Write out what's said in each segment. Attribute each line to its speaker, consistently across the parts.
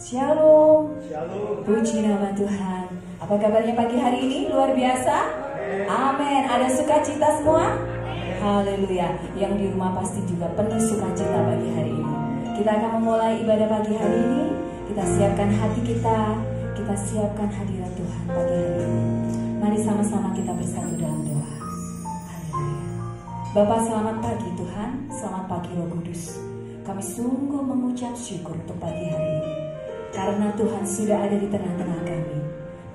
Speaker 1: Shalom.
Speaker 2: Shalom.
Speaker 1: Puji nama Tuhan. Apa kabarnya pagi hari ini? Luar biasa? Amin. Ada sukacita semua? Haleluya. Yang di rumah pasti juga penuh sukacita pagi hari ini. Kita akan memulai ibadah pagi hari ini. Kita siapkan hati kita. Kita siapkan hadirat Tuhan pagi hari ini. Mari sama-sama kita bersatu dalam doa. Haleluya. Bapa, selamat pagi Tuhan. Selamat pagi Roh Kudus. Kami sungguh mengucap syukur untuk pagi hari ini. Karena Tuhan sudah ada di tengah-tengah kami.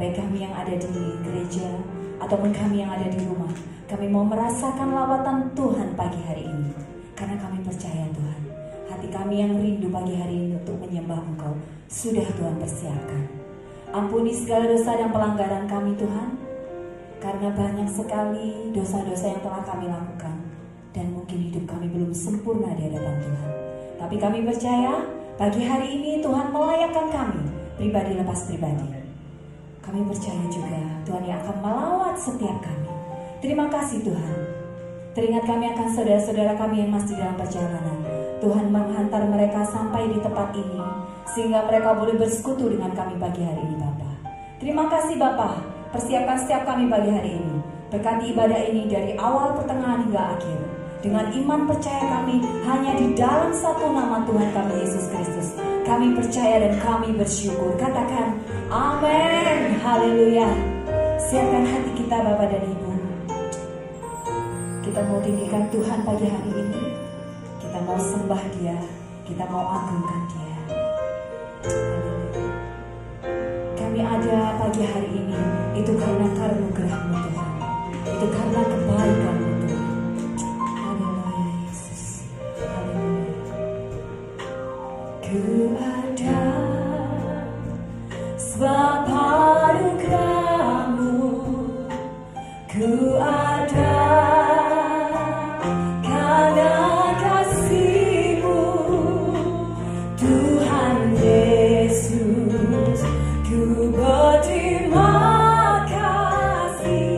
Speaker 1: Baik kami yang ada di gereja ataupun kami yang ada di rumah. Kami mau merasakan lawatan Tuhan pagi hari ini. Karena kami percaya Tuhan, hati kami yang rindu pagi hari ini untuk menyembah Engkau sudah Tuhan persiapkan. Ampuni segala dosa dan pelanggaran kami Tuhan. Karena banyak sekali dosa-dosa yang telah kami lakukan. Dan mungkin hidup kami belum sempurna di hadapan Tuhan. Tapi kami percaya pagi hari ini Tuhan melayakkan kami pribadi lepas pribadi. Kami percaya juga Tuhan yang akan melawat setiap kami. Terima kasih Tuhan. Teringat kami akan saudara-saudara kami yang masih dalam perjalanan. Tuhan menghantar mereka sampai di tempat ini sehingga mereka boleh bersekutu dengan kami pagi hari ini Bapa. Terima kasih Bapa. Persiapkan setiap kami pagi hari ini. Berkati ibadah ini dari awal pertengahan hingga akhir. Dengan iman percaya kami hanya di dalam satu nama Tuhan kami Yesus Kristus. Kami percaya dan kami bersyukur. Katakan amin. Haleluya. Siapkan hati kita Bapak dan Ibu. Kita mau tinggikan Tuhan pagi hari ini. Kita mau sembah Dia. Kita mau agungkan Dia. Haleluya. Kami ada pagi hari ini itu karena karunia-Mu Tuhan. Itu karena kebaikan-Mu Tuhan. Ku ada sebab anugerah-Mu, ku ada karena kasih-Mu, Tuhan Yesus. Ku berterima kasih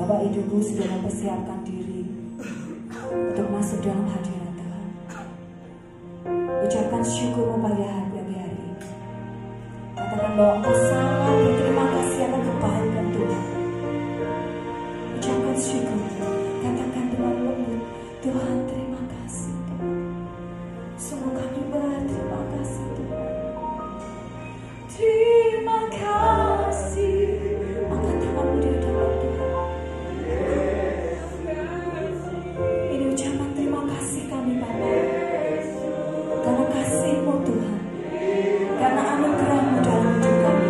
Speaker 1: Bapak Ibu sudah mempersiapkan diri untuk masuk dalam hadirat Tuhan. Ucapkan syukurmu pagi hari ini. Katakan bahwa engkau sangat berterima kasih akan kebaikan Tuhan. Ucapkan syukur. Katakan dengan lembut, Tuhan terima kasih Tuhan. Sungguh kami berterima kasih Tuhan. Terima kasih. Angkat tanganmu di hadapan Tuhan. Ini ucapan terima kasih kami Bapa. Karena kasih-Mu Tuhan. Karena anugerah-Mu dalam hidup kami.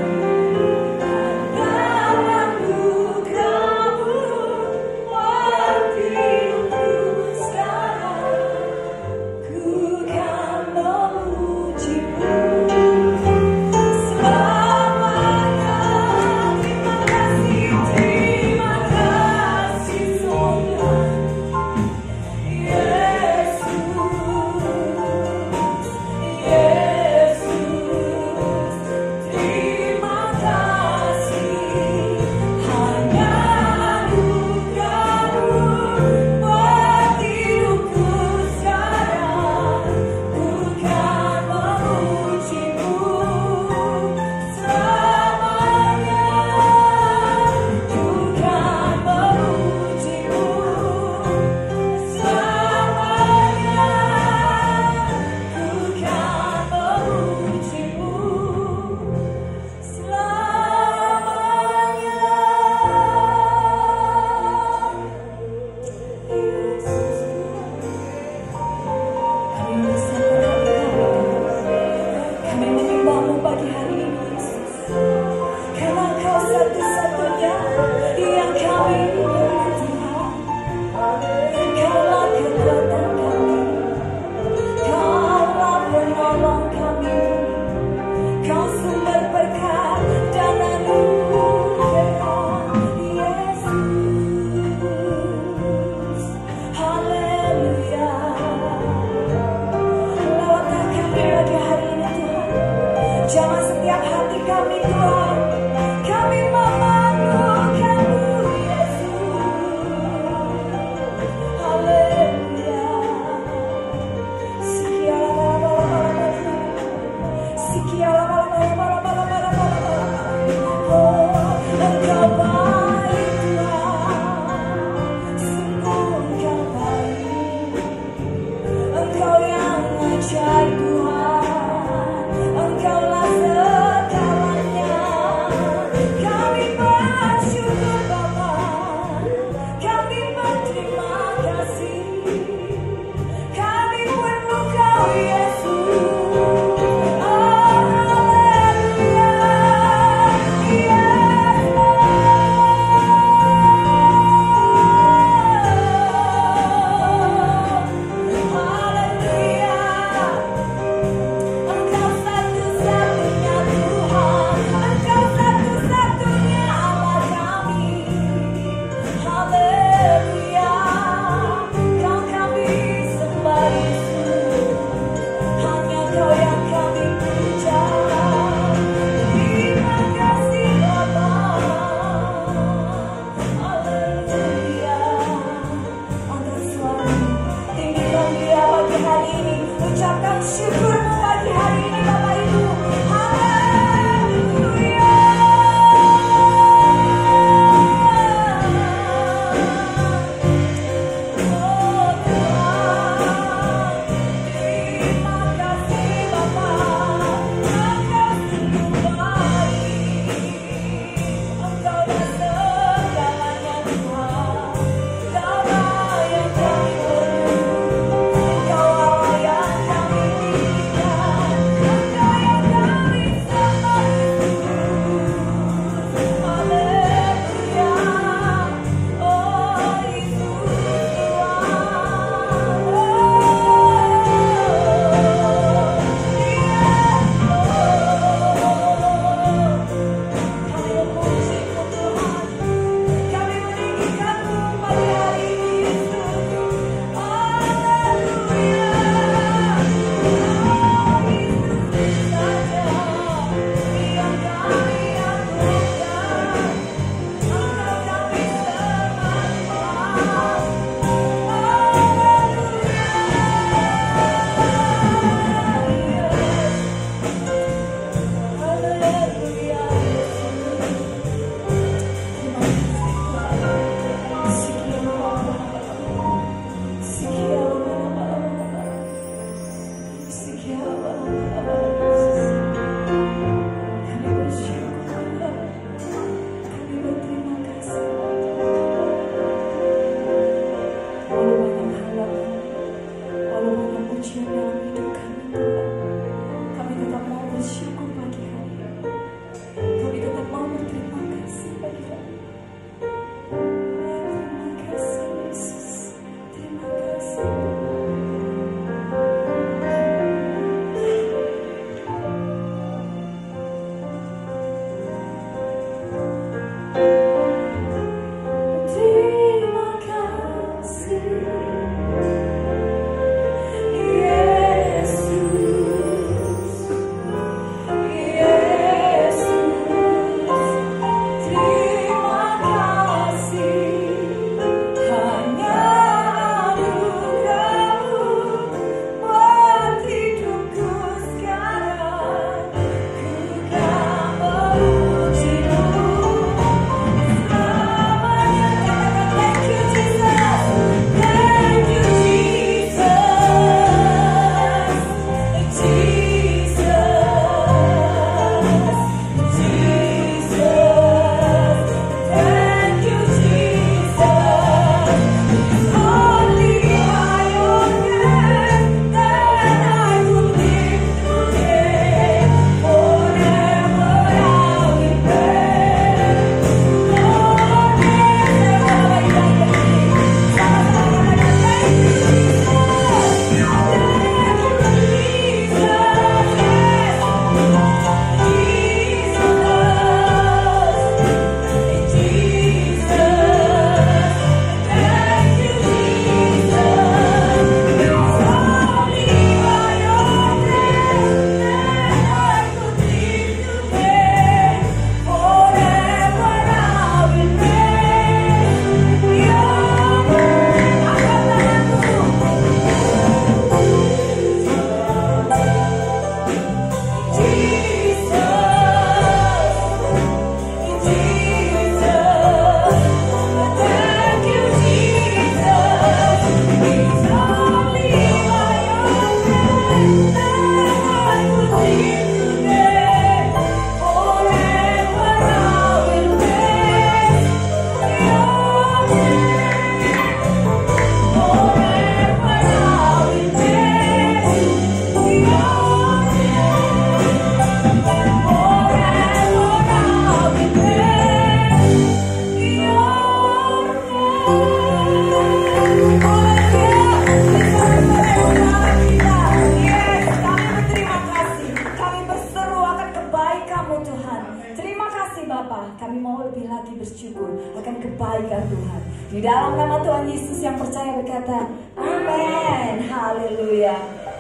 Speaker 1: Bapa, kami mau lebih lagi bersyukur akan kebaikan Tuhan. Di dalam nama Tuhan Yesus yang percaya berkata, amin. Haleluya.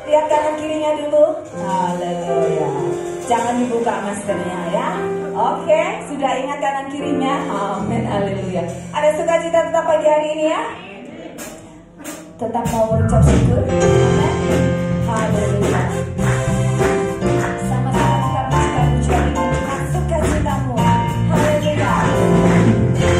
Speaker 1: Lihat kanan kirinya dulu. Haleluya. Jangan dibuka maskernya ya. Oke, sudah ingat kanan kirinya? Amin. Haleluya. Ada sukacita tetap pagi hari ini ya? Tetap mau berucap syukur. Amin. Haleluya. Sama-sama kita mengucapkan ucapan ini dengan sukacitamu. Haleluya.
Speaker 2: Yes.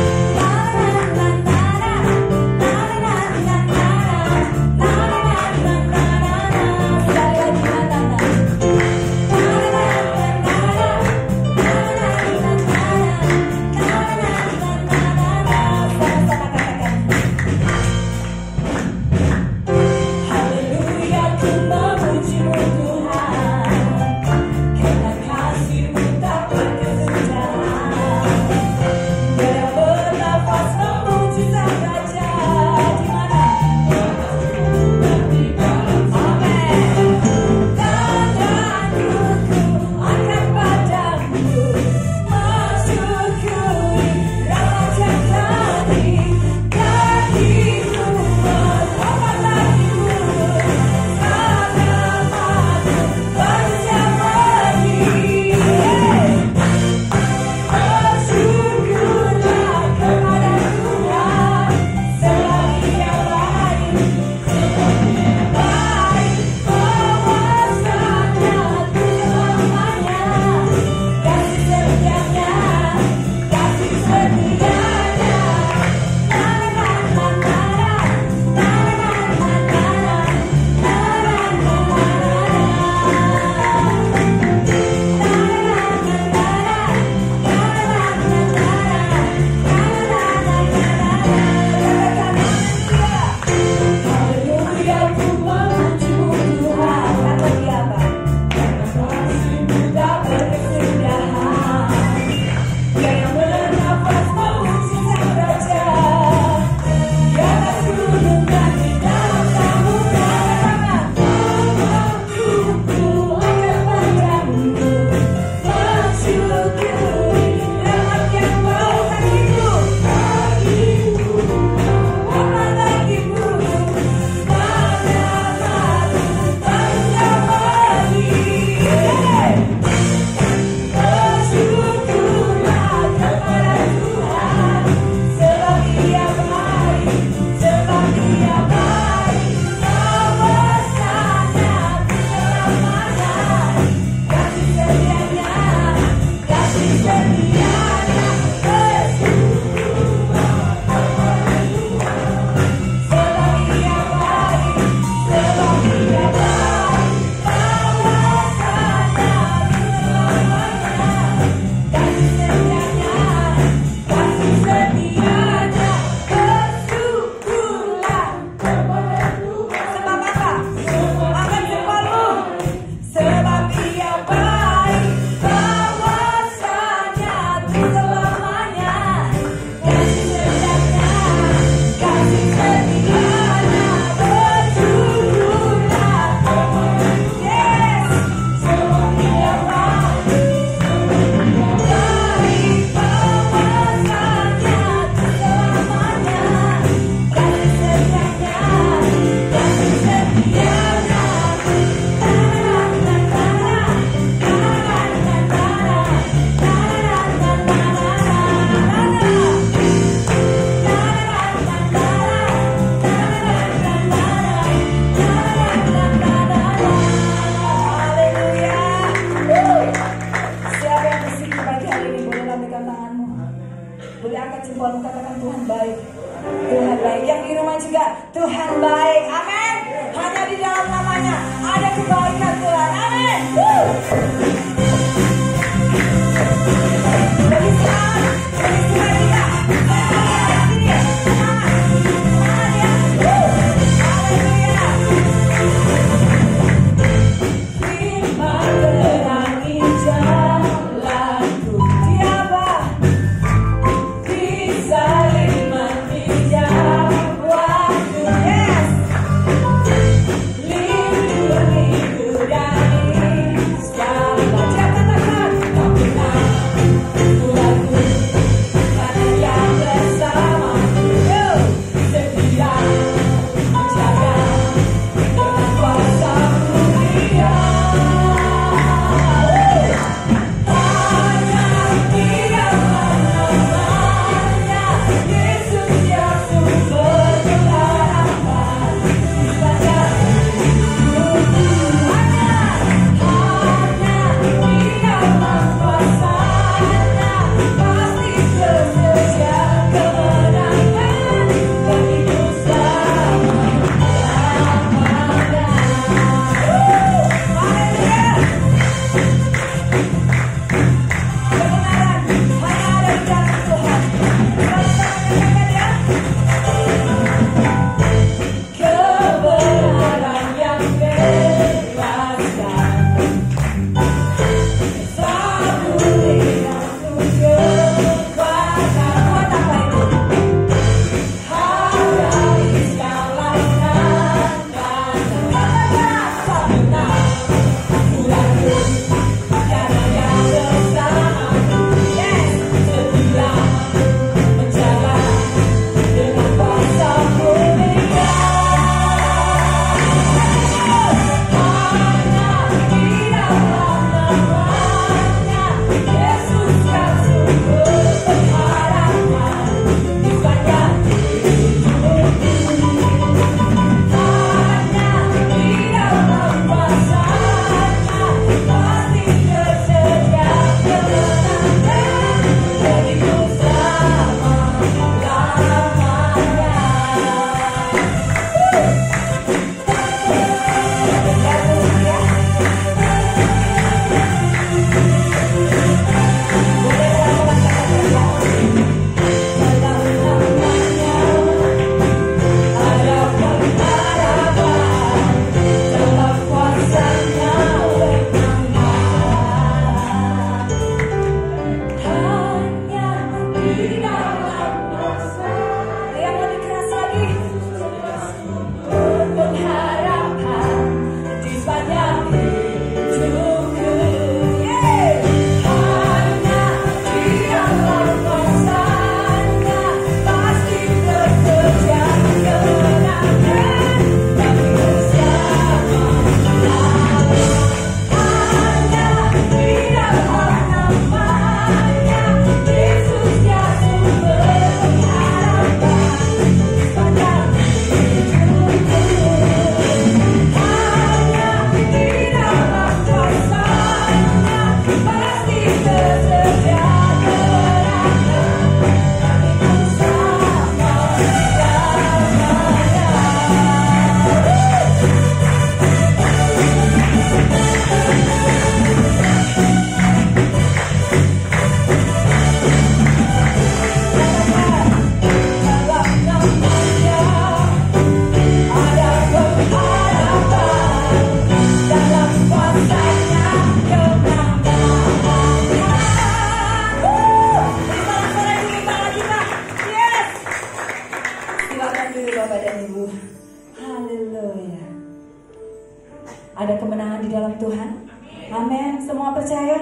Speaker 1: percaya?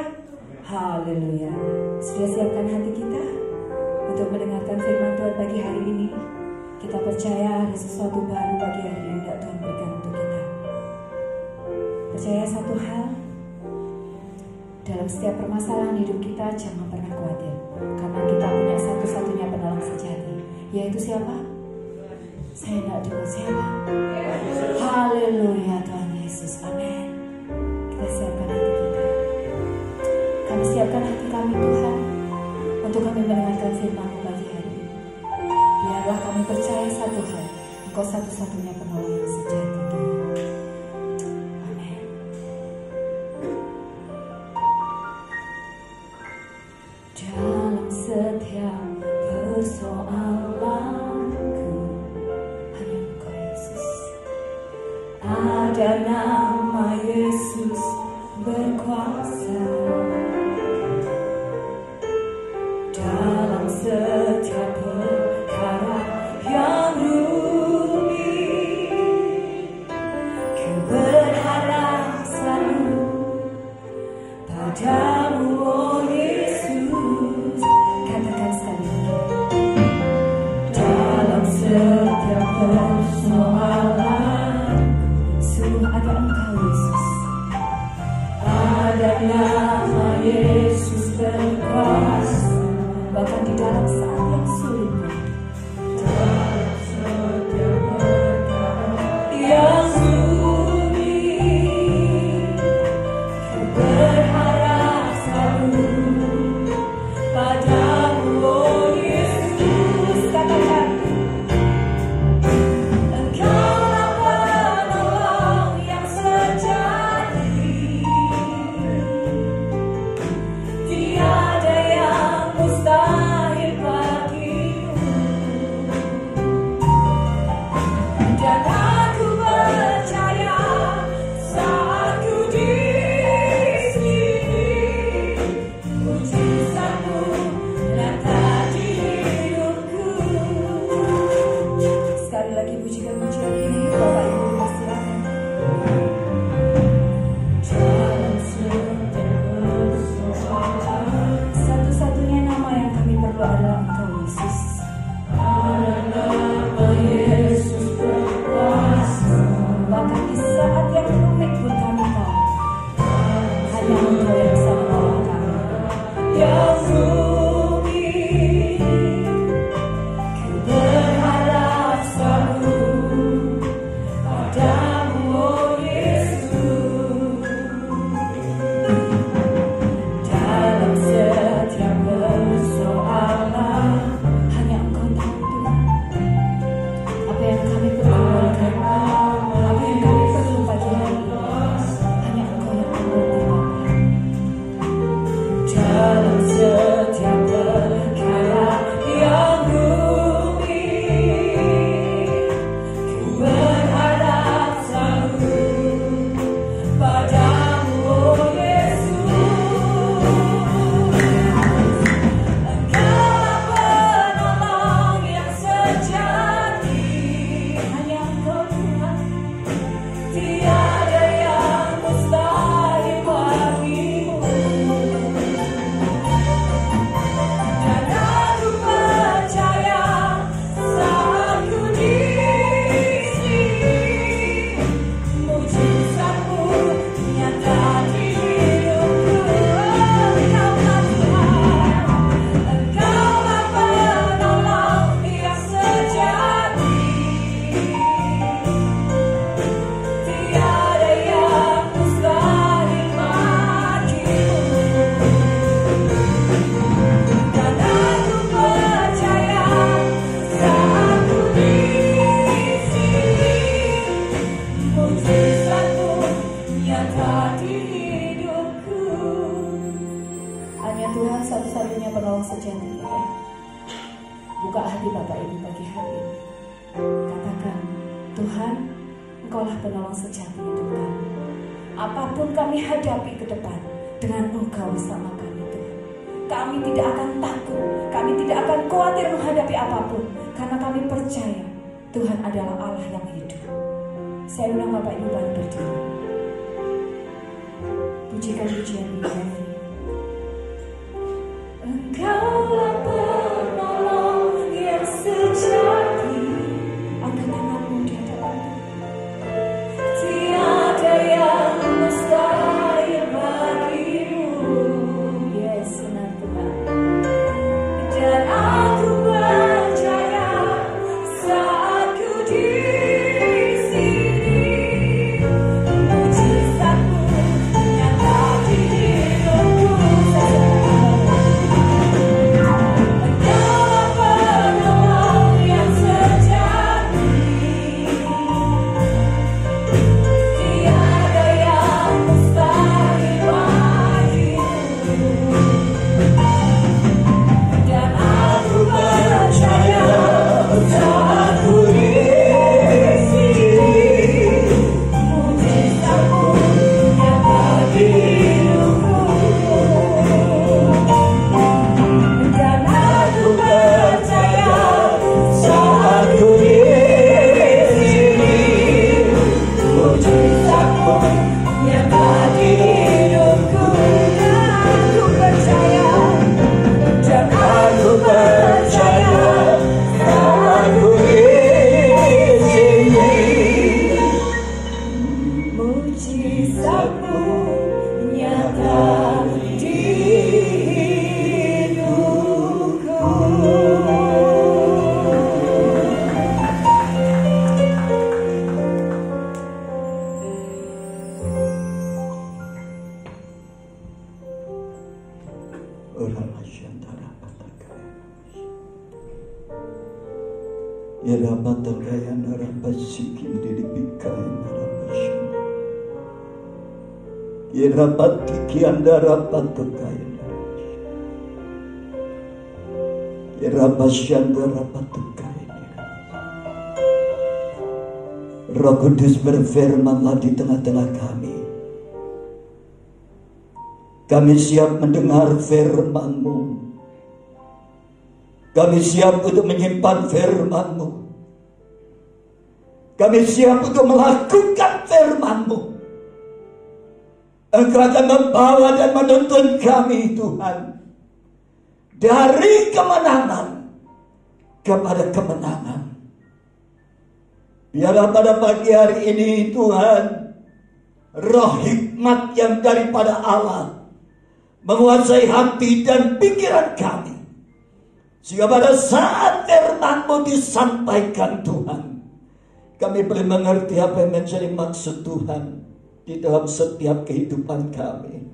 Speaker 1: Haleluya. Sudah siapkan hati kita untuk mendengarkan firman Tuhan pagi hari ini? Kita percaya ada sesuatu baru pagi hari ini yang Tuhan berikan untuk kita. Percaya satu hal, dalam setiap permasalahan hidup kita jangan pernah khawatir, karena kita punya satu-satunya penolong sejati, yaitu siapa? Saya tidak dengar siapa? Haleluya, Tuhan Yesus. Amin. Kita siapkan hati kita. Kami siapkan hati kami Tuhan, untuk kami mendengarkan firman-Mu pagi hari ini. Biarlah kami percaya satu hal, Engkau satu-satunya penolong yang sejati Tuhan. Amin. Dalam setiap persoalanku, hanya Engkau Yesus. Ada nama Yesus berkuasa. Dalam setiap perkara yang rumit, ku berharap selalu padamu, oh Yesus. Katakan sekali lagi. Dalam setiap persoalan, sungguh ada Engkau Yesus. Ada nama Yesus berkuasa. Bahkan di dalam saat yang sulit, dalam setiap perkara yang rumit, ku berharap selalu padamu, oh Yesus. Katakan, Engkaulah penolong yang sejati. Tiada yang mustahil bagimu, dan aku percaya saat ku di sini, mujizat-Mu nyata di hidupku. Sekali lagi pujikan pujian ini, Bapak Ibu persilakan. Dalam setiap persoalan, satu-satunya nama yang kami perlu adalah Engkau Yesus. Ada nama Yesus berkuasa. Bahkan di saat yang rumit pun kami tahu, hanya Engkau yang bisa menolong kami. Yang rumit, ku berharap selalu padamu, oh Yesus. Dalam setiap persoalan, hanya Engkau tahu Tuhan apa yang kami perlukan, apa yang kami perlu pagi hari ini. Hanya Engkau yang mengerti Bapa. Dalam setiap perkara yang rumit, ku berharap selalu padamu, oh Yesus. Engkaulah penolong yang sejati. Hanya Engkau Tuhan. Tiada yang mustahil bagimu, dan aku percaya saat ku di sini, mujizat-Mu nyata di hidupku. Engkaulah Tuhan, Engkaulah penolong yang sejati. Tiada yang mustahil bagimu, dan aku percaya saat ku di sini, mujizat-Mu nyata di hidupku. Hanya Tuhan satu-satunya penolong sejati kita. Buka hati Bapak Ibu pagi hari ini. Katakan, Tuhan, Engkaulah penolong sejati hidup kami. Apapun kami hadapi ke depan, dengan Engkau bersama kami Tuhan. Kami tidak akan takut, kami tidak akan khawatir menghadapi apapun, karena kami percaya Tuhan adalah Allah yang hidup. Saya undang Bapak Ibu berdiri. Pujikan pujian ini. Engkaulah penolong yang sejati. Angkat tanganmu di hadapan Tuhan. Tiada yang mustahil bagimu. Yes, benar Tuhan. Dan aku percaya saat ku di sini, mujizatmu nyata di hidupku. Engkaulah penolong yang sejati. Tiada yang mustahil bagimu. Dan aku percaya saat ku di sini, mujizatmu nyata di hidupku. Dan aku percaya saat ku di sini, mujizatmu nyata di hidupku. Dan aku percaya saat ku di sini, mujizatmu nyata di hidupku.
Speaker 2: Roh Kudus berfirmanlah di tengah-tengah kami. Kami siap mendengar firman-Mu. Kami siap untuk menyimpan firman-Mu. Kami siap untuk melakukan firman-Mu. Engkau akan membawa dan menuntun kami, Tuhan, dari kemenangan kepada kemenangan. Biarlah pada pagi hari ini, Tuhan, roh hikmat yang daripada Allah menguasai hati dan pikiran kami, sehingga pada saat firman-Mu disampaikan, Tuhan, kami boleh mengerti apa yang menjadi maksud Tuhan di dalam setiap kehidupan kami.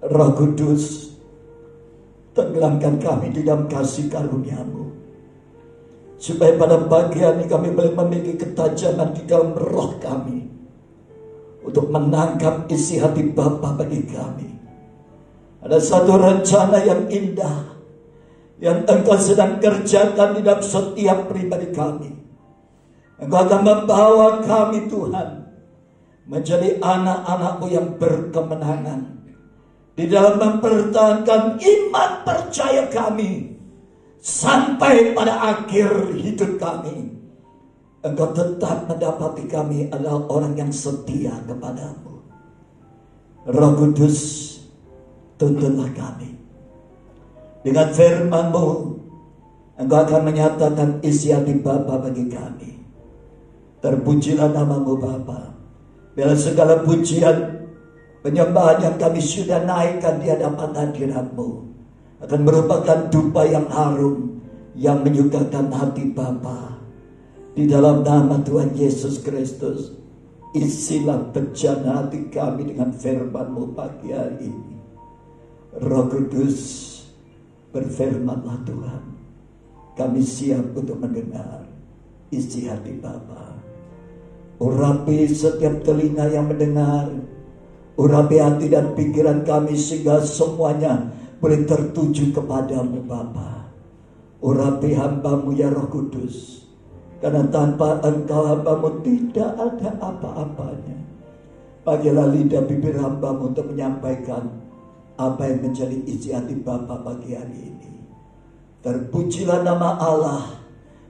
Speaker 2: Roh Kudus, tenggelamkan kami di dalam kasih karunia-Mu, supaya pada pagi hari kami boleh memiliki ketajaman di dalam roh kami untuk menangkap isi hati Bapa bagi kami. Ada satu rencana yang indah yang Engkau sedang kerjakan di dalam setiap pribadi kami. Engkau akan membawa kami, Tuhan, menjadi anak-anak-Mu yang berkemenangan di dalam mempertahankan iman percaya kami sampai pada akhir hidup kami. Engkau tetap mendapati kami adalah orang yang setia kepadamu. Roh Kudus, tuntunlah kami. Dengan firman-Mu, Engkau akan menyatakan isi hati Bapa bagi kami. Terpujilah nama-Mu, Bapa. Biarlah segala pujian, penyembahan yang kami sudah naikkan di hadapan hadirat-Mu akan merupakan dupa yang harum, yang menyukakan hati Bapa. Di dalam nama Tuhan Yesus Kristus, isilah bejana hati kami dengan firman-Mu pagi hari ini. Roh Kudus, berfirmanlah Tuhan. Kami siap untuk mendengar isi hati Bapa. Urapi setiap telinga yang mendengar, urapi hati dan pikiran kami sehingga semuanya boleh tertuju kepadamu, Bapa. Urapi hamba-Mu ya Roh Kudus, karena tanpa Engkau hamba-Mu tidak ada apa-apanya. Pagilah lidah bibir hamba-Mu untuk menyampaikan apa yang menjadi isi hati Bapa pagi hari ini. Terpujilah nama Allah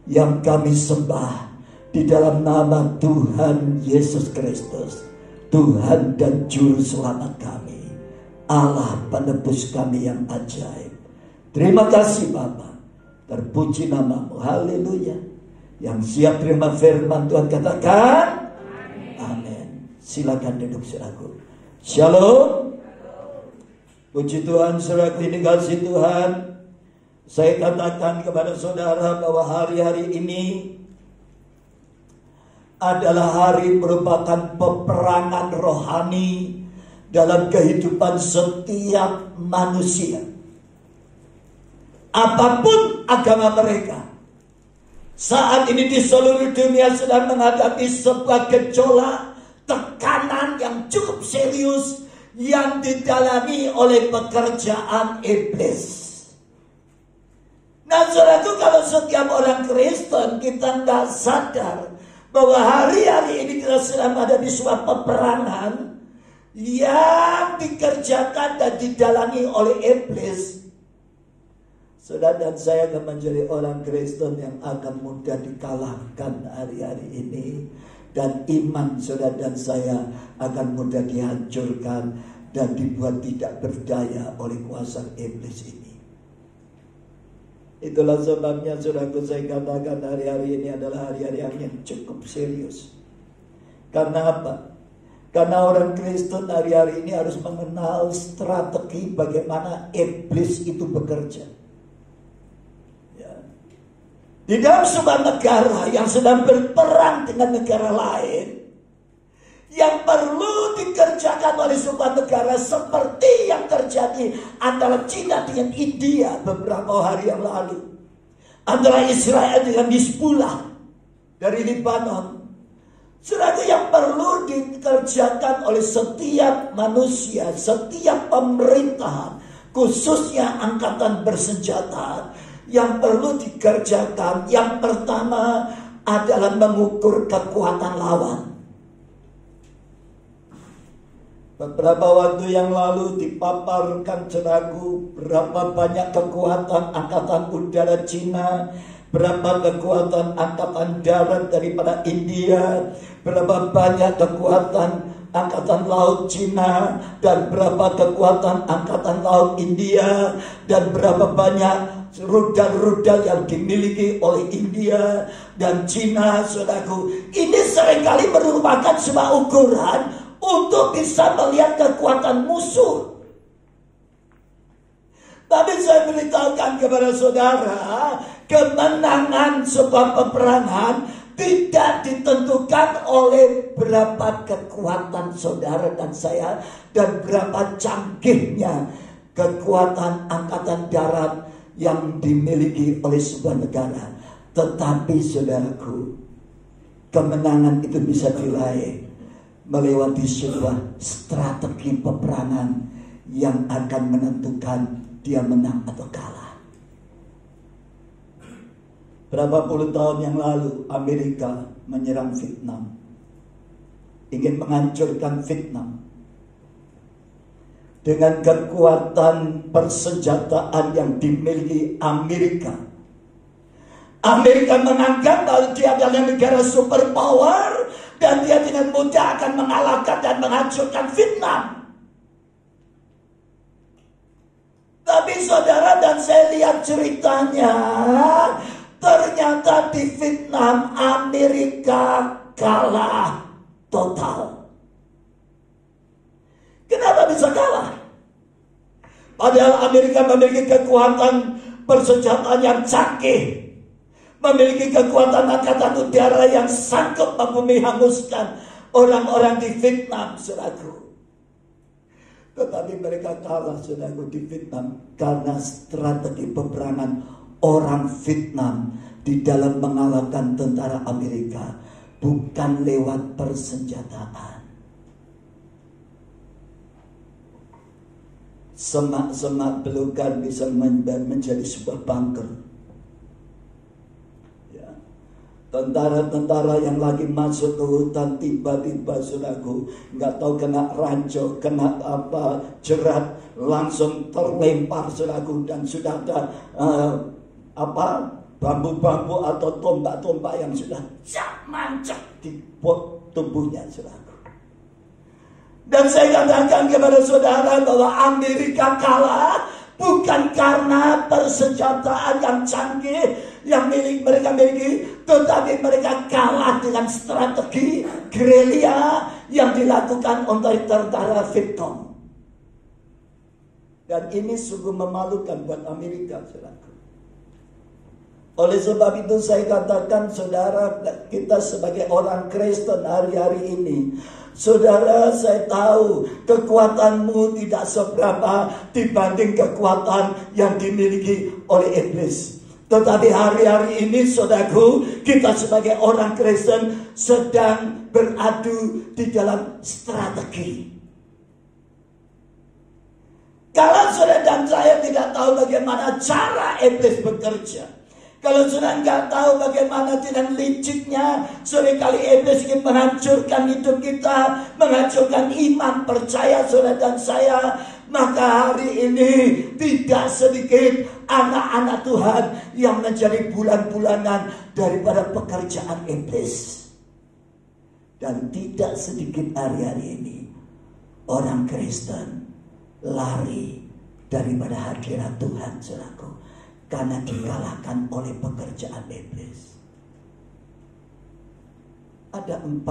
Speaker 2: yang kami sembah di dalam nama Tuhan Yesus Kristus. Tuhan dan Juru Selamat kami, Allah penebus kami yang ajaib. Terima kasih Bapa, terpuji namamu, haleluya. Yang siap terima firman Tuhan katakan amin. Silakan duduk saudaraku. Shalom. Puji Tuhan saudaraku, ini kasih Tuhan. Saya katakan kepada saudara bahwa hari-hari ini adalah hari merupakan peperangan rohani dalam kehidupan setiap manusia. Apapun agama mereka, saat ini di seluruh dunia sedang menghadapi sebuah gejolak, tekanan yang cukup serius yang didalami oleh pekerjaan iblis. Nah saudaraku, kalau setiap orang Kristen kita nggak sadar bahwa hari-hari ini kita sedang ada di sebuah peperangan yang dikerjakan dan didalami oleh iblis, saudara dan saya akan menjadi orang Kristen yang akan mudah dikalahkan hari-hari ini, dan iman saudara dan saya akan mudah dihancurkan dan dibuat tidak berdaya oleh kuasa iblis ini. Itulah sebabnya saudaraku, saya katakan hari-hari ini adalah hari-hari yang cukup serius. Karena apa? Karena orang Kristen hari-hari ini harus mengenal strategi bagaimana iblis itu bekerja. Ya. Di dalam sebuah negara yang sedang berperang dengan negara lain, yang perlu dikerjakan oleh sebuah negara seperti yang terjadi antara Cina dengan India beberapa hari yang lalu, antara Israel dengan Hizbullah dari Lebanon. Saudara, yang perlu dikerjakan oleh setiap manusia, setiap pemerintahan, khususnya angkatan bersenjata, yang perlu dikerjakan yang pertama adalah mengukur kekuatan lawan. Beberapa waktu yang lalu dipaparkan saudaraku berapa banyak kekuatan angkatan udara Cina, berapa kekuatan angkatan darat daripada India, berapa banyak kekuatan angkatan laut Cina, dan berapa kekuatan angkatan laut India, dan berapa banyak rudal-rudal yang dimiliki oleh India dan Cina, saudaraku. Ini seringkali merupakan sebuah ukuran untuk bisa melihat kekuatan musuh. Tapi saya beritahukan kepada saudara, kemenangan sebuah peperangan tidak ditentukan oleh berapa kekuatan saudara dan saya, dan berapa canggihnya kekuatan angkatan darat yang dimiliki oleh sebuah negara. Tetapi saudaraku, kemenangan itu bisa diraih melewati sebuah strategi peperangan yang akan menentukan dia menang atau kalah. Berapa puluh tahun yang lalu Amerika menyerang Vietnam, ingin menghancurkan Vietnam. Dengan kekuatan persenjataan yang dimiliki Amerika, Amerika menganggap bahwa dia adalah negara superpower dan dia dengan mudah akan mengalahkan dan menghancurkan Vietnam. Tapi saudara dan saya lihat ceritanya, ternyata di Vietnam Amerika kalah total. Kenapa bisa kalah? Padahal Amerika memiliki kekuatan persenjataan yang canggih, memiliki kekuatan angkatan udara yang sanggup menghanguskan orang-orang di Vietnam, saudaraku. Tetapi mereka kalah, saudaraku, di Vietnam karena strategi peperangan orang Vietnam di dalam mengalahkan tentara Amerika, bukan lewat persenjataan. Semak-semak belukar bisa menjadi sebuah bunker. Tentara-tentara yang lagi masuk ke hutan tiba-tiba, saudaraku, nggak tahu kena ranjau, kena apa, jerat, langsung terlempar, saudaraku, dan sudah ada bambu-bambu atau tombak-tombak yang sudah mancap di tubuhnya, saudaraku. Dan saya katakan kepada saudara bahwa Amerika kalah bukan karena persenjataan yang canggih yang mereka miliki, tetapi mereka kalah dengan strategi gerilya yang dilakukan oleh tentara Vietcong. Dan ini sungguh memalukan buat Amerika, saudaraku. Oleh sebab itu saya katakan, saudara, kita sebagai orang Kristen hari-hari ini, saudara, saya tahu kekuatanmu tidak seberapa dibanding kekuatan yang dimiliki oleh iblis. Tetapi hari-hari ini, saudaraku, kita sebagai orang Kristen sedang beradu di dalam strategi. Kalau saudara dan saya tidak tahu bagaimana cara iblis bekerja, kalau saudara nggak tahu bagaimana dengan liciknya seringkali iblis ingin menghancurkan hidup kita, menghancurkan iman percaya saudara dan saya, maka hari ini tidak sedikit anak-anak Tuhan yang menjadi bulan-bulanan daripada pekerjaan iblis. Dan tidak sedikit hari-hari ini orang Kristen lari daripada hadirat Tuhan, saudaraku, karena dikalahkan oleh pekerjaan iblis. Ada 4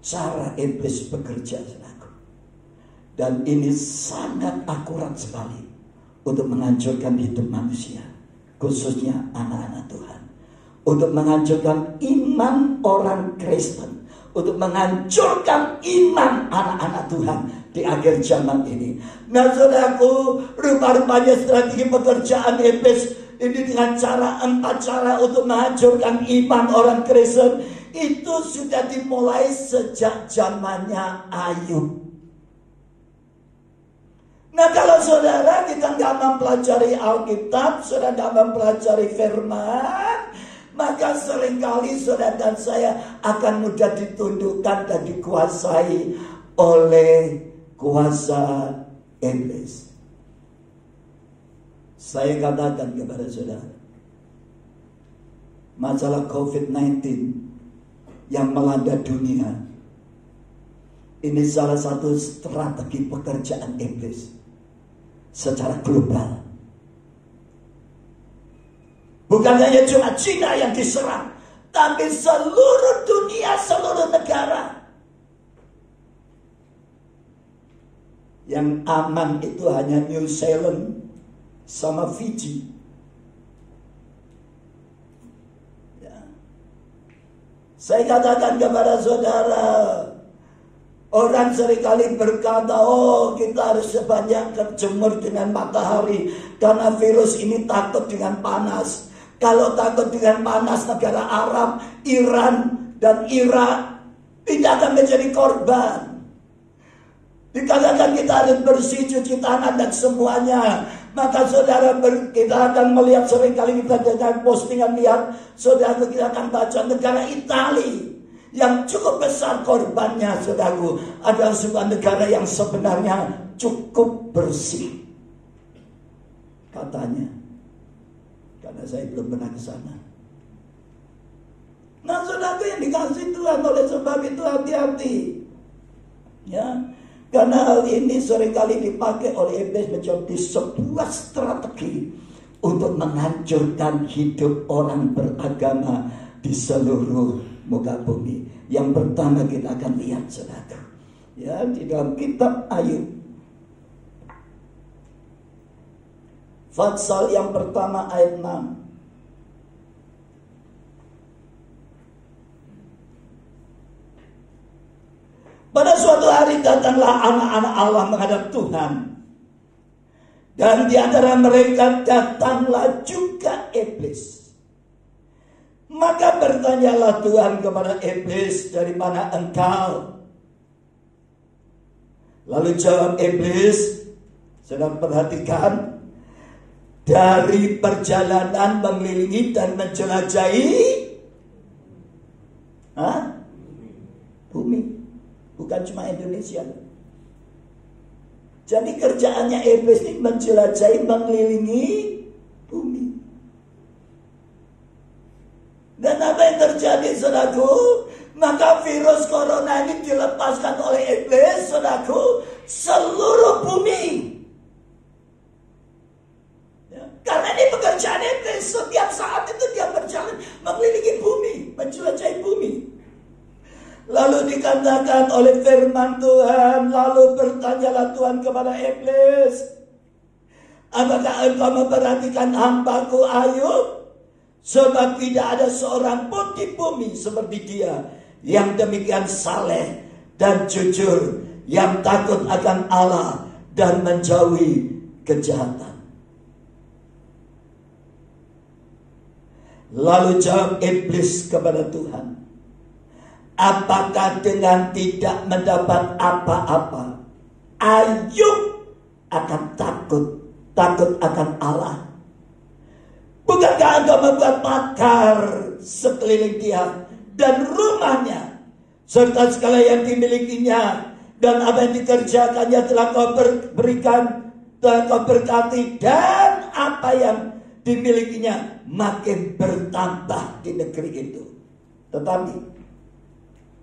Speaker 2: cara iblis bekerja, saudaraku, dan ini sangat akurat sekali untuk menghancurkan hidup manusia, khususnya anak-anak Tuhan, untuk menghancurkan iman orang Kristen, untuk menghancurkan iman anak-anak Tuhan di akhir zaman ini. Nah, saudaraku, rupa-rupanya strategi pekerjaan iblis ini dengan 4 cara untuk menghancurkan iman orang Kristen itu sudah dimulai sejak zamannya Ayub. Nah, kalau saudara kita nggak mempelajari Alkitab, saudara nggak mempelajari firman, maka seringkali saudara dan saya akan mudah ditundukkan dan dikuasai oleh kuasa iblis. Saya katakan kepada saudara, masalah COVID-19 yang melanda dunia, ini salah satu strategi pekerjaan iblis secara global. Bukan hanya cuma Cina yang diserang, tapi seluruh dunia, seluruh negara. Yang aman itu hanya New Zealand sama Fiji. Ya. Saya katakan kepada saudara, orang seringkali berkata, oh kita harus sebanyak berjemur dengan matahari karena virus ini takut dengan panas. Kalau takut dengan panas, negara Arab, Iran, dan Irak tidak akan menjadi korban. Dikatakan kita harus bersih, cuci tangan dan semuanya. Maka saudara, kita akan melihat seringkali kita dengan postingan, lihat saudara, kita akan baca negara Italia yang cukup besar korbannya, saudaraku, adalah sebuah negara yang sebenarnya cukup bersih, katanya. Karena saya belum pernah ke sana. Nah, saudaraku yang dikasih Tuhan, oleh sebab itu hati-hati. Ya, karena hal ini seringkali dipakai oleh iblis menjadi sebuah strategi untuk menghancurkan hidup orang beragama di seluruh muka bumi. Yang pertama kita akan lihat, saudara, ya, di dalam kitab Ayub, pasal yang pertama ayat 6. Pada suatu hari datanglah anak-anak Allah menghadap Tuhan, dan di antara mereka datanglah juga iblis. Maka bertanyalah Tuhan kepada iblis, dari mana engkau? Lalu jawab iblis, sedang perhatikan, dari perjalanan mengelilingi dan menjelajahi bumi, bukan cuma Indonesia. Jadi kerjaannya iblis ini menjelajahi, mengelilingi bumi. Dan apa yang terjadi, saudaraku? Maka virus corona ini dilepaskan oleh iblis, saudaraku, seluruh bumi. Ya, karena ini pekerjaan iblis. Setiap saat itu dia berjalan mengelilingi bumi, menjelajahi bumi. Lalu dikatakan oleh firman Tuhan, lalu bertanyalah Tuhan kepada iblis, apakah engkau memperhatikan hambaku Ayub? Sebab tidak ada seorang pun di bumi seperti dia, yang demikian saleh dan jujur, yang takut akan Allah dan menjauhi kejahatan. Lalu jawab iblis kepada Tuhan, apakah dengan tidak mendapat apa-apa Ayub akan takut akan Allah? Bukankah engkau membuat makar sekeliling dia dan rumahnya, serta segala yang dimilikinya, dan apa yang dikerjakannya telah kau berikan, telah kau berkati, dan apa yang dimilikinya makin bertambah di negeri itu. Tetapi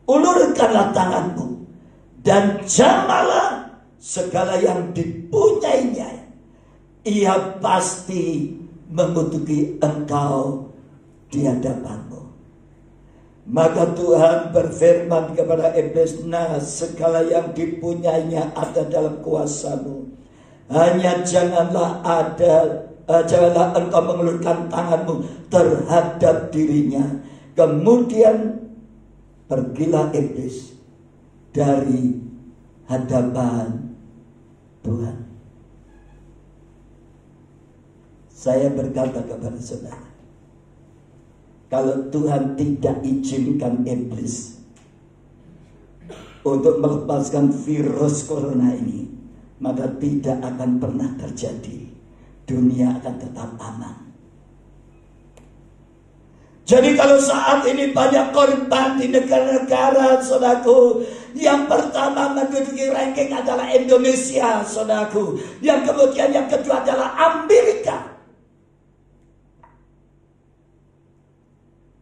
Speaker 2: ulurkanlah tanganmu dan jamalah segala yang dipunyainya, ia pasti mengutuki engkau di hadapanmu. Maka Tuhan berfirman kepada iblis, nah segala yang dipunyainya ada dalam kuasamu, hanya janganlah engkau mengulurkan tanganmu terhadap dirinya. Kemudian pergilah iblis dari hadapan Tuhan. Saya berkata kepada saudara, kalau Tuhan tidak izinkan iblis untuk melepaskan virus corona ini, maka tidak akan pernah terjadi. Dunia akan tetap aman. Jadi kalau saat ini banyak korban di negara-negara, saudaraku, yang pertama menduduki ranking adalah Indonesia, saudaraku. Yang kemudian yang kedua adalah Amerika.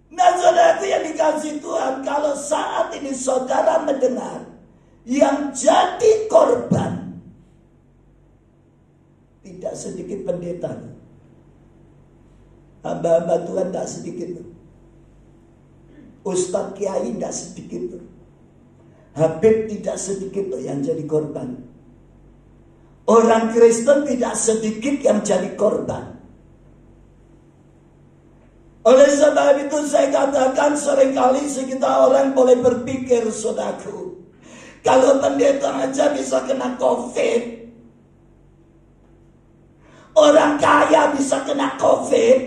Speaker 2: Nah, saudaraku yang dikasihi Tuhan, kalau saat ini saudara mendengar yang jadi korban, tidak sedikit pendeta, hamba-hamba Tuhan tidak sedikit, Ustadz Kiai tidak sedikit, Habib tidak sedikit yang jadi korban. Orang Kristen tidak sedikit yang jadi korban. Oleh sebab itu saya katakan, seringkali kita orang boleh berpikir, saudaraku, kalau pendeta aja bisa kena COVID, orang kaya bisa kena COVID,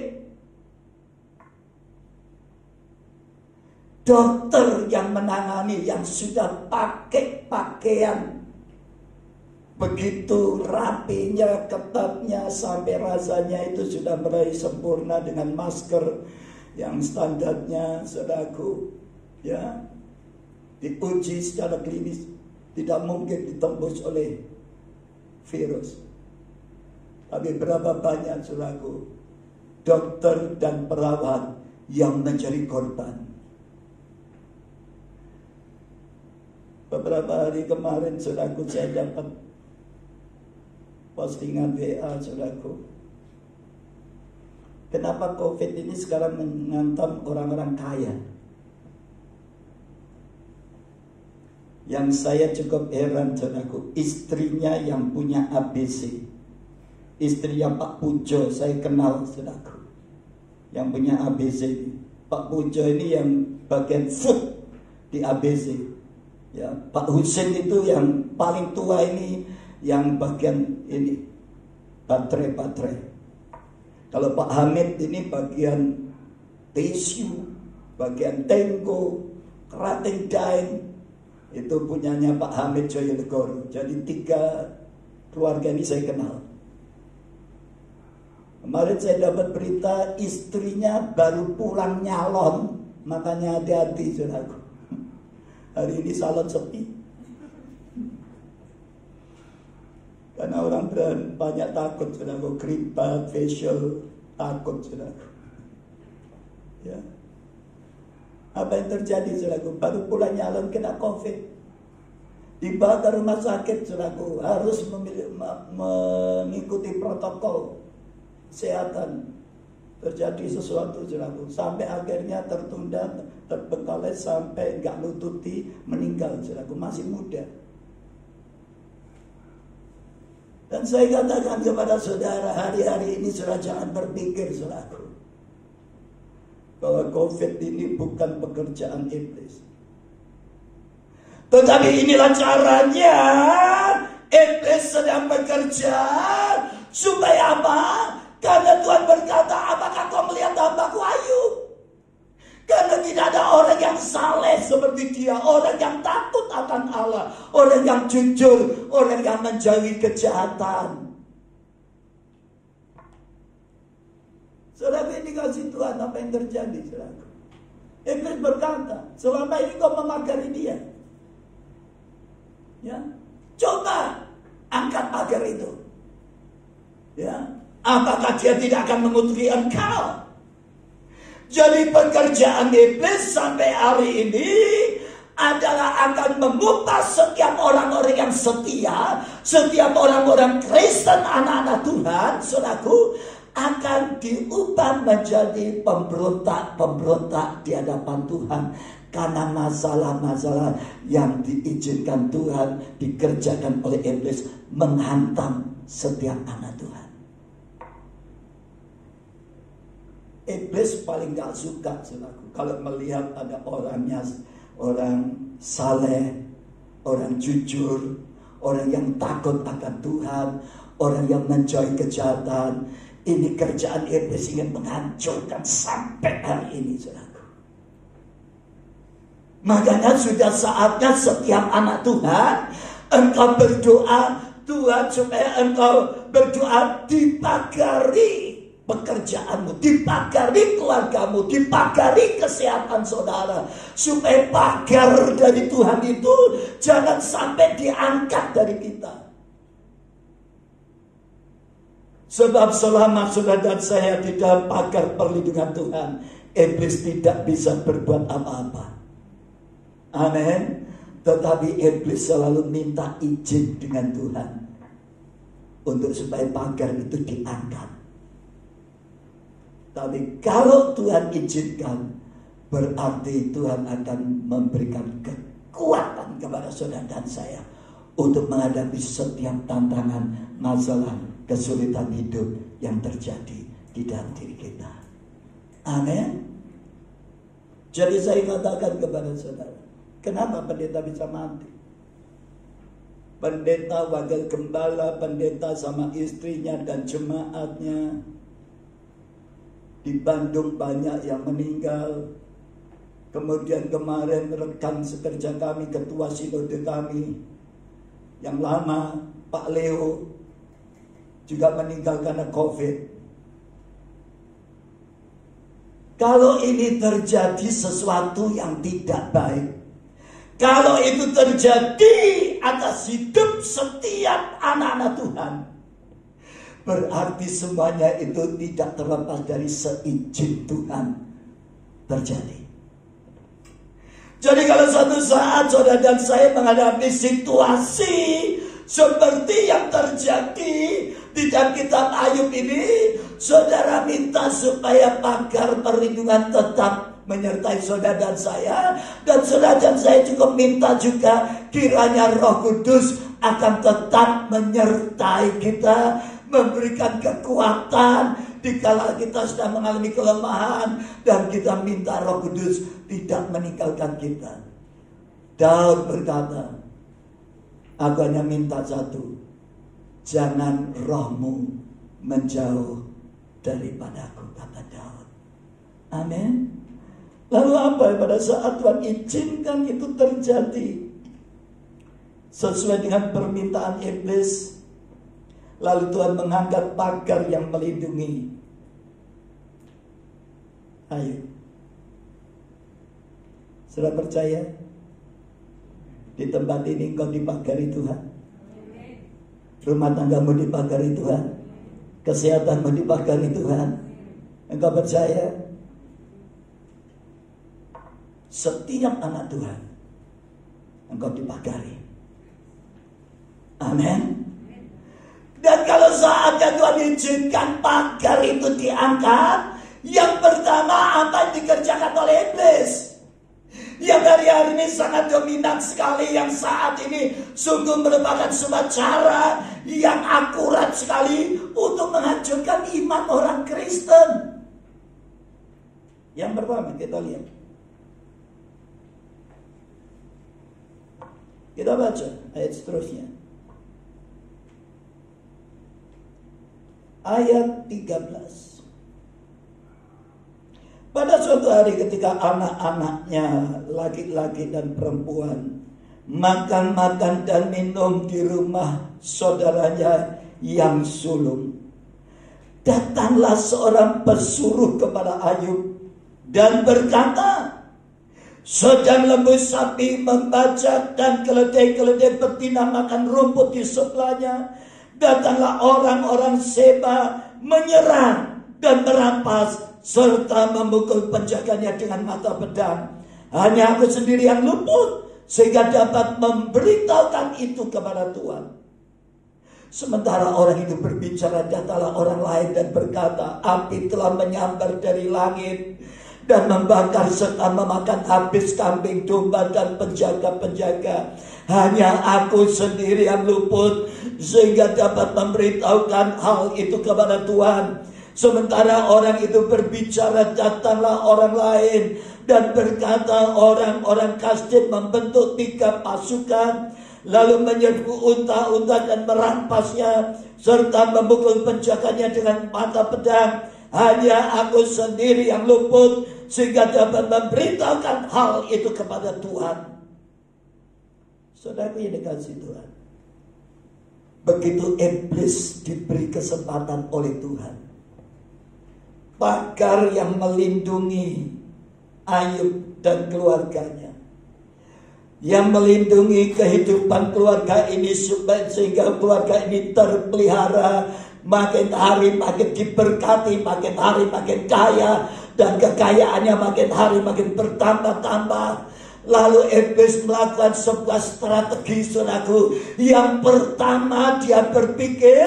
Speaker 2: dokter yang menangani, yang sudah pakai pakaian begitu rapinya, ketatnya, sampai rasanya itu sudah meraih sempurna dengan masker yang standarnya, saudaraku, ya, diuji secara klinis tidak mungkin ditembus oleh virus. Tapi berapa banyak, saudaraku, dokter dan perawat yang menjadi korban. Beberapa hari kemarin, saudaraku, saya dapat postingan WA, saudaraku. Kenapa COVID ini sekarang menghantam orang-orang kaya? Yang saya cukup heran, saudaraku, istrinya yang punya ABC. Istrinya Pak Pujo, saya kenal, saudaraku, yang punya ABC. Pak Pujo ini yang bagian food di ABC. Ya, Pak Husin itu yang paling tua ini, yang bagian ini baterai. Kalau Pak Hamid ini bagian tisu, bagian tengko, kerating dain, itu punyanya Pak Hamid Joyolegoro. Jadi 3 keluarga ini saya kenal. Kemarin saya dapat berita istrinya baru pulang nyalon, makanya hati-hati, saudaraku. Hari ini salon sepi. Karena orang banyak takut, saudaraku, gripat, facial, takut, saudaraku. Ya. Apa yang terjadi, saudaraku? Baru pulang nyalon kena COVID, dibawa ke rumah sakit, saudaraku, harus mengikuti protokol kesehatan. Terjadi sesuatu, saudaraku, sampai akhirnya tertunda, terbengkalai sampai nggak nututi, meninggal, saudaraku, masih muda. Dan saya katakan kepada saudara, hari-hari ini saudara jangan berpikir, saudaraku, bahwa COVID ini bukan pekerjaan iblis. Tetapi inilah caranya iblis sedang bekerja. Supaya apa? Karena Tuhan berkata, apakah kau melihat hambaku Ayub? Karena tidak ada orang yang saleh seperti dia. Orang yang takut akan Allah. Orang yang jujur. Orang yang menjauhi kejahatan. Saudara, ini kasih Tuhan, apa yang terjadi, saudara? Iblis berkata, selama ini kau memagari dia. Ya, coba angkat pagar itu. Ya, apakah dia tidak akan mengutuki engkau? Jadi pekerjaan iblis sampai hari ini adalah akan mengupas setiap orang-orang yang setia, setiap orang-orang Kristen, anak-anak Tuhan, saudaraku, akan diubah menjadi pemberontak-pemberontak di hadapan Tuhan. Karena masalah-masalah yang diizinkan Tuhan dikerjakan oleh iblis menghantam setiap anak Tuhan. Iblis paling gak suka, saudaraku, kalau melihat ada orangnya, orang saleh, orang jujur, orang yang takut akan Tuhan, orang yang menjauhi kejahatan. Ini kerjaan iblis ingin menghancurkan sampai hari ini, saudaraku. Makanya sudah saatnya setiap anak Tuhan, engkau berdoa, Tuhan, supaya engkau berdoa dipagari pekerjaanmu, dipagari keluargamu, dipagari kesehatan saudara. Supaya pagar dari Tuhan itu jangan sampai diangkat dari kita. Sebab selama saudara dan saya di dalam pagar perlindungan Tuhan, iblis tidak bisa berbuat apa-apa. Amin. Tetapi iblis selalu minta izin dengan Tuhan untuk supaya pagar itu diangkat. Tapi kalau Tuhan izinkan, berarti Tuhan akan memberikan kekuatan kepada saudara dan saya untuk menghadapi setiap tantangan, masalah, kesulitan hidup yang terjadi di dalam diri kita. Amin. Jadi saya katakan kepada saudara, kenapa pendeta bisa mati? Pendeta, wakil gembala, pendeta sama istrinya dan jemaatnya. Di Bandung banyak yang meninggal. Kemudian kemarin rekan sekerja kami, ketua sinode kami yang lama, Pak Leo, juga meninggal karena COVID. Kalau ini terjadi sesuatu yang tidak baik, kalau itu terjadi atas hidup setiap anak-anak Tuhan, berarti semuanya itu tidak terlepas dari seizin Tuhan terjadi. Jadi kalau suatu saat saudara dan saya menghadapi situasi seperti yang terjadi di dalam kitab Ayub ini, saudara minta supaya pagar perlindungan tetap menyertai saudara dan saya. Dan saudara dan saya juga minta juga kiranya Roh Kudus akan tetap menyertai kita, memberikan kekuatan dikala kita sedang mengalami kelemahan, dan kita minta Roh Kudus tidak meninggalkan kita. Daud berkata, aku hanya minta satu, jangan rohmu menjauh daripadaku, kata Daud. Amin. Lalu apa pada saat Tuhan izinkan itu terjadi sesuai dengan permintaan iblis, lalu Tuhan mengangkat pagar yang melindungi Ayub. Sudah percaya? Di tempat ini engkau dipagari Tuhan. Rumah tanggamu dipagari Tuhan. Kesehatanmu dipagari Tuhan. Engkau percaya? setiap anak Tuhan, engkau dipagari. Amin. Dan kalau saatnya Tuhan izinkan pagar itu diangkat, yang pertama apa yang dikerjakan oleh iblis, yang dari hari ini sangat dominan sekali, yang saat ini sungguh merupakan sebuah cara yang akurat sekali untuk menghancurkan iman orang Kristen. Yang pertama kita lihat, kita baca ayat seterusnya. Ayat 13. Pada suatu hari ketika anak-anaknya laki-laki dan perempuan makan-makan dan minum di rumah saudaranya yang sulung, datanglah seorang pesuruh kepada Ayub dan berkata, sedang lembu sapi membajak dan keledai-keledai betina makan rumput di sebelahnya, datanglah orang-orang Seba menyerang dan merampas serta memukul penjaganya dengan mata pedang. Hanya aku sendiri yang luput sehingga dapat memberitahukan itu kepada Tuhan. Sementara orang itu berbicara, datanglah orang lain dan berkata, api telah menyambar dari langit dan membakar serta memakan habis kambing, domba dan penjaga-penjaga. Hanya aku sendiri yang luput sehingga dapat memberitahukan hal itu kepada Tuhan. Sementara orang itu berbicara, datanglah orang lain dan berkata, orang-orang Kasdim membentuk 3 pasukan, lalu menyerbu unta-unta dan merampasnya serta memukul penjaganya dengan mata pedang. Hanya aku sendiri yang luput sehingga dapat memberitahukan hal itu kepada Tuhan. Saudara yang dikasihi Tuhan, begitu iblis diberi kesempatan oleh Tuhan, pagar yang melindungi Ayub dan keluarganya, yang melindungi kehidupan keluarga ini sehingga keluarga ini terpelihara, makin hari makin diberkati, makin hari makin kaya, dan kekayaannya makin hari makin bertambah-tambah. Lalu iblis melakukan sebuah strategi, saudaraku. Yang pertama dia berpikir,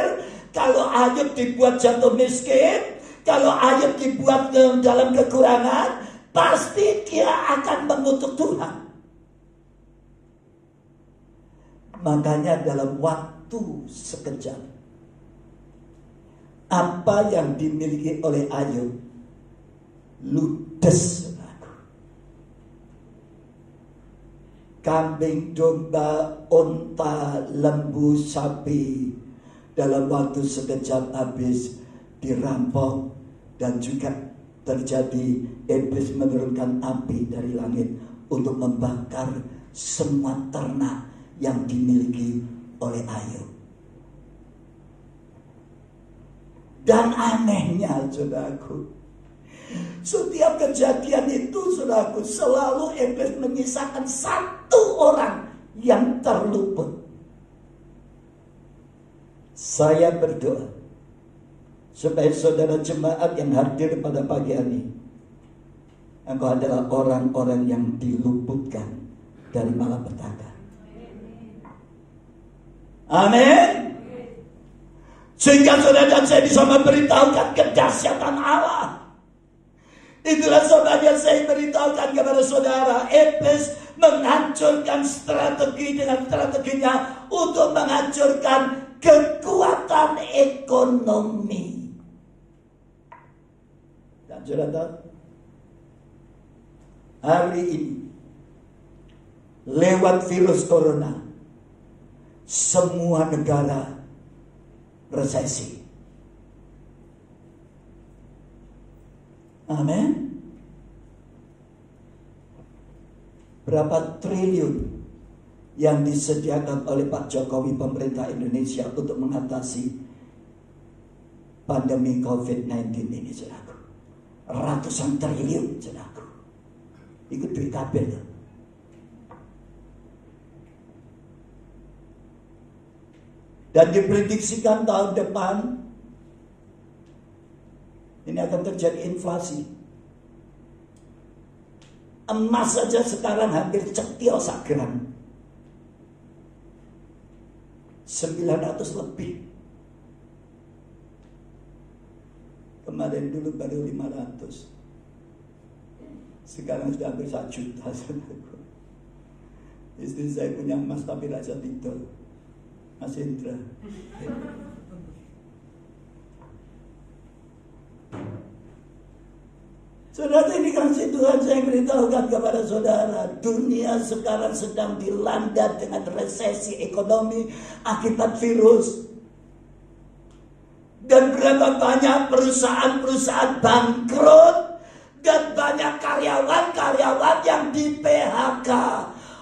Speaker 2: kalau Ayub dibuat jatuh miskin, kalau Ayub dibuat dalam kekurangan, pasti dia akan mengutuk Tuhan. Makanya dalam waktu sekejap, apa yang dimiliki oleh Ayub ludes. Kambing, domba, unta, lembu, sapi dalam waktu sekejap habis dirampok. Dan juga terjadi iblis menurunkan api dari langit untuk membakar semua ternak yang dimiliki oleh Ayub. Dan anehnya, saudaraku, setiap kejadian itu, saudaraku, selalu iblis menyisakan satu orang yang terluput. Saya berdoa supaya saudara jemaat yang hadir pada pagi hari, engkau adalah orang-orang yang diluputkan dari malapetaka. Amin. Sehingga saudara dan saya bisa memberitahukan kedahsyatan Allah. Itulah sebabnya saya beritahukan kepada saudara, iblis menghancurkan strategi dengan strateginya untuk menghancurkan kekuatan ekonomi. Dan saudara, hari ini lewat virus corona, semua negara resesi. Amin. Berapa triliun yang disediakan oleh Pak Jokowi, pemerintah Indonesia, untuk mengatasi pandemi COVID-19 ini, saudaraku? Ratusan triliun, saudaraku. Ikut duit kabel. Dan diprediksikan tahun depan ini akan terjadi inflasi. Emas saja sekarang hampir cetil sak gram. 900 lebih. Kemarin dulu baru 500. Sekarang sudah hampir 1 juta. Istri saya punya emas tapi raja tidur. Mas Indra. Saudara, ini kasih Tuhan saya beritahukan kepada saudara. Dunia sekarang sedang dilanda dengan resesi ekonomi akibat virus. Dan berapa banyak perusahaan-perusahaan bangkrut. Dan banyak karyawan-karyawan yang di PHK.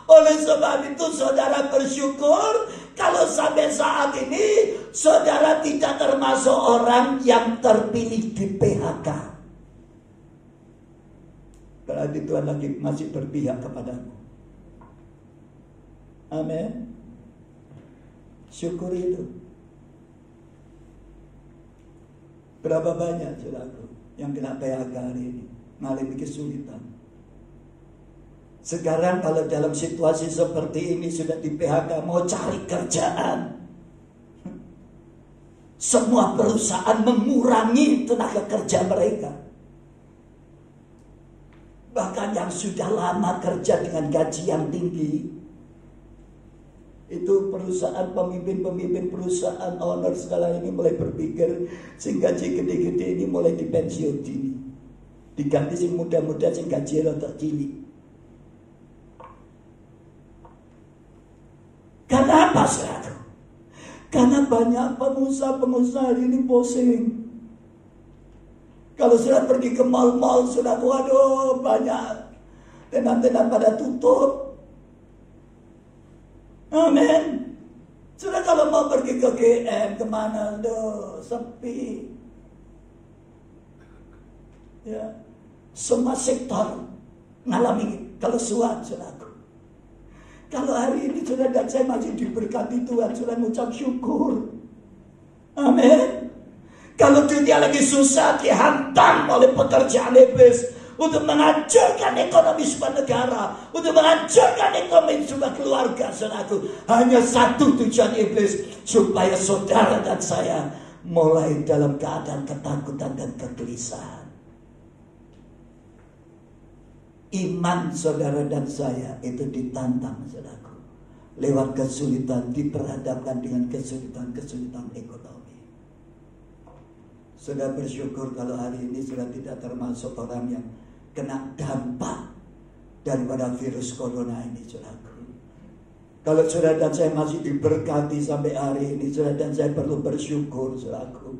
Speaker 2: Oleh sebab itu saudara bersyukur kalau sampai saat ini saudara tidak termasuk orang yang terpilih di PHK. Berarti Tuhan lagi masih berpihak kepadamu. Amin. Syukur itu. Berapa banyak saudaraku yang kena PHK hari ini, mengalami kesulitan. Sekarang kalau dalam situasi seperti ini sudah di PHK, mau cari kerjaan, semua perusahaan mengurangi tenaga kerja mereka. Bahkan yang sudah lama kerja dengan gaji yang tinggi, itu perusahaan, pemimpin perusahaan, owner segala ini mulai berpikir sing gaji gede-gede ini mulai dipensiun dini, diganti sing muda-muda sing gaji rada cilik. Karena apa saudara? Karena banyak pengusaha-pengusaha ini pusing. Kalau sudah pergi ke mal-mal, sudah waduh banyak tenan-tenan pada tutup. Amin. Sudah kalau mau pergi ke GM kemana, sepi. Ya, semua sektor mengalami kelusuan, saudaraku. Kalau hari ini saudara dan saya masih diberkati Tuhan, saudara mengucap syukur. Amin. Kalau dunia lagi susah, dihantam oleh pekerjaan iblis untuk menghancurkan ekonomi sebuah negara, untuk menghancurkan ekonomi sebuah keluarga, saudaraku. Hanya satu tujuan iblis, supaya saudara dan saya mulai dalam keadaan ketakutan dan kegelisahan. Iman saudara dan saya itu ditantang, saudaraku. Lewat kesulitan, diperhadapkan dengan kesulitan ekonomi. Sudah bersyukur kalau hari ini sudah tidak termasuk orang yang kena dampak daripada virus corona ini, saudaraku. Kalau saudara dan saya masih diberkati sampai hari ini, saudara dan saya perlu bersyukur, saudaraku.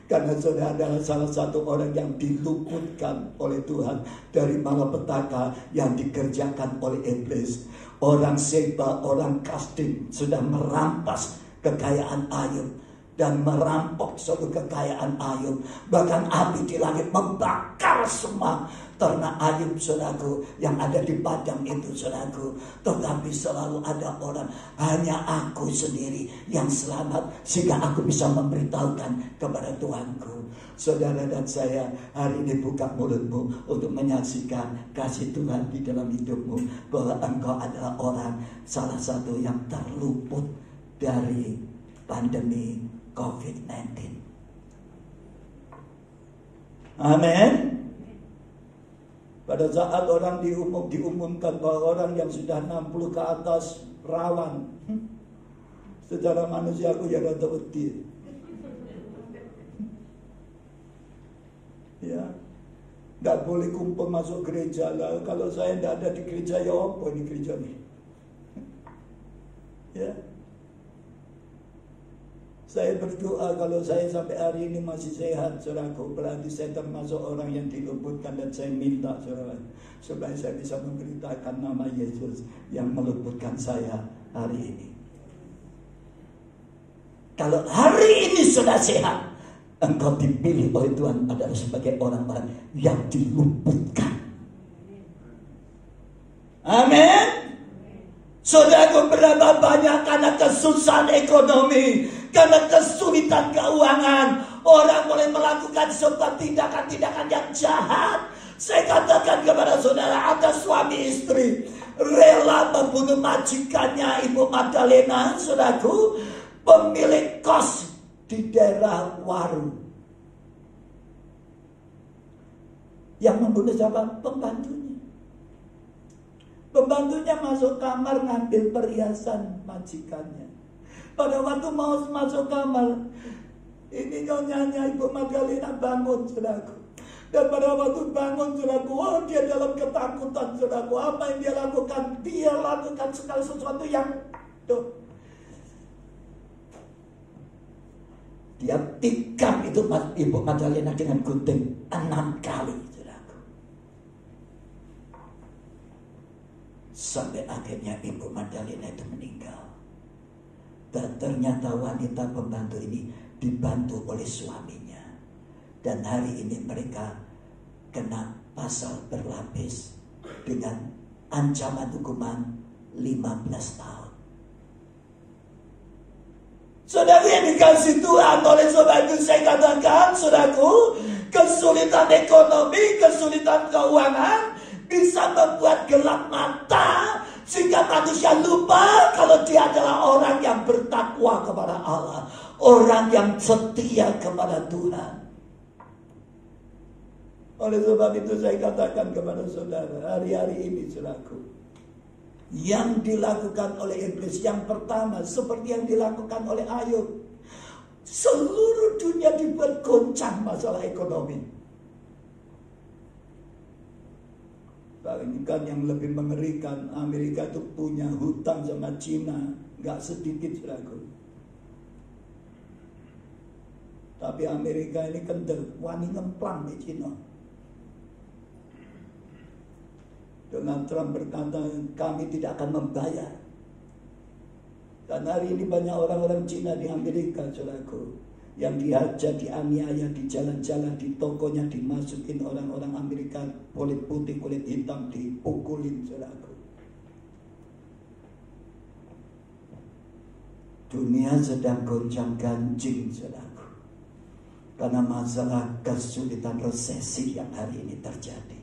Speaker 2: Karena saudara adalah salah satu orang yang diluputkan oleh Tuhan dari malapetaka yang dikerjakan oleh iblis. Orang Seba, orang Kasdim sudah merampas kekayaan Ayub dan merampok seluruh kekayaan Ayub. Bahkan api di langit membakar semua ternak Ayub, saudaraku, yang ada di padang itu, saudaraku. Tetapi selalu ada orang, hanya aku sendiri yang selamat, sehingga aku bisa memberitahukan kepada Tuhanku. Saudara dan saya hari ini buka mulutmu untuk menyaksikan kasih Tuhan di dalam hidupmu, bahwa engkau adalah orang salah satu yang terluput dari pandemi COVID-19. Amin. Pada saat orang diumumkan bahwa orang yang sudah 60 ke atas rawan, secara manusia aku ya rada wedi. Ya, nggak boleh kumpul masuk gereja lah. Kalau saya nggak ada di gereja, ya apa ini gereja nih? Ya. Saya berdoa kalau saya sampai hari ini masih sehat, saudaraku, berarti saya termasuk orang yang diluputkan, dan saya minta saudara supaya saya bisa memberitakan nama Yesus yang meluputkan saya hari ini. Kalau hari ini sudah sehat, engkau dipilih oleh Tuhan adalah sebagai orang-orang yang diluputkan. Amin. Saudaraku, berapa banyak karena kesusahan ekonomi, Karena kesulitan keuangan, orang mulai melakukan sebuah tindakan-tindakan yang jahat. Saya katakan kepada saudara, ada suami istri rela membunuh majikannya, Ibu Magdalena, saudaraku, pemilik kos di daerah Waru. Yang membunuh siapa? Pembantunya. Pembantunya masuk kamar ngambil perhiasan majikannya. Pada waktu mau masuk kamar, ini nyonyanya Ibu Magdalena bangun, saudaraku. Dan pada waktu bangun, saudaraku, oh dia dalam ketakutan, saudaraku. Apa yang dia lakukan? Dia lakukan segala sesuatu yang dia tikam itu Ibu Magdalena dengan gunting 6 kali, saudaraku. Sampai akhirnya Ibu Magdalena itu meninggal. Dan ternyata wanita pembantu ini dibantu oleh suaminya. Dan hari ini mereka kena pasal berlapis dengan ancaman hukuman 15 tahun. Saudara yang dikasih Tuhan, oleh sebab itu saya katakan, saudaraku, kesulitan ekonomi, kesulitan keuangan bisa membuat gelap mata, sehingga manusia lupa kalau dia adalah orang yang bertakwa kepada Allah, orang yang setia kepada Tuhan. Oleh sebab itu saya katakan kepada saudara, hari-hari ini, saudaraku, yang dilakukan oleh iblis yang pertama seperti yang dilakukan oleh Ayub. Seluruh dunia dibuat goncang masalah ekonomi. Bahkan yang lebih mengerikan, Amerika itu punya hutang sama Cina, gak sedikit, saudaraku. Tapi Amerika ini kendel, wani ngemplang di Cina. Donald Trump berkata, kami tidak akan membayar. Dan hari ini banyak orang-orang Cina di Amerika, saudaraku, yang dihajar, dianiaya di jalan-jalan, di tokonya dimasukin orang-orang Amerika, kulit putih, kulit hitam, dipukulin, saudaraku. Dunia sedang goncang-ganjing, saudaraku, karena masalah kesulitan resesi yang hari ini terjadi.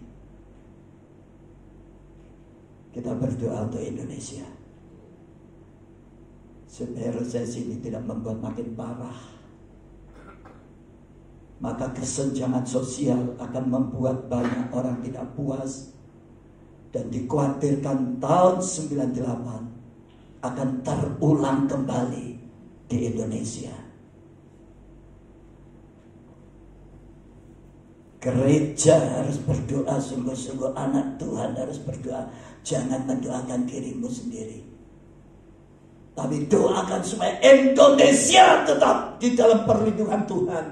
Speaker 2: Kita berdoa untuk Indonesia, supaya resesi ini tidak membuat makin parah. Maka kesenjangan sosial akan membuat banyak orang tidak puas. Dan dikhawatirkan tahun 98 akan terulang kembali di Indonesia. Gereja harus berdoa sungguh-sungguh, anak Tuhan harus berdoa. Jangan mendoakan dirimu sendiri, tapi doakan supaya Indonesia tetap di dalam perlindungan Tuhan.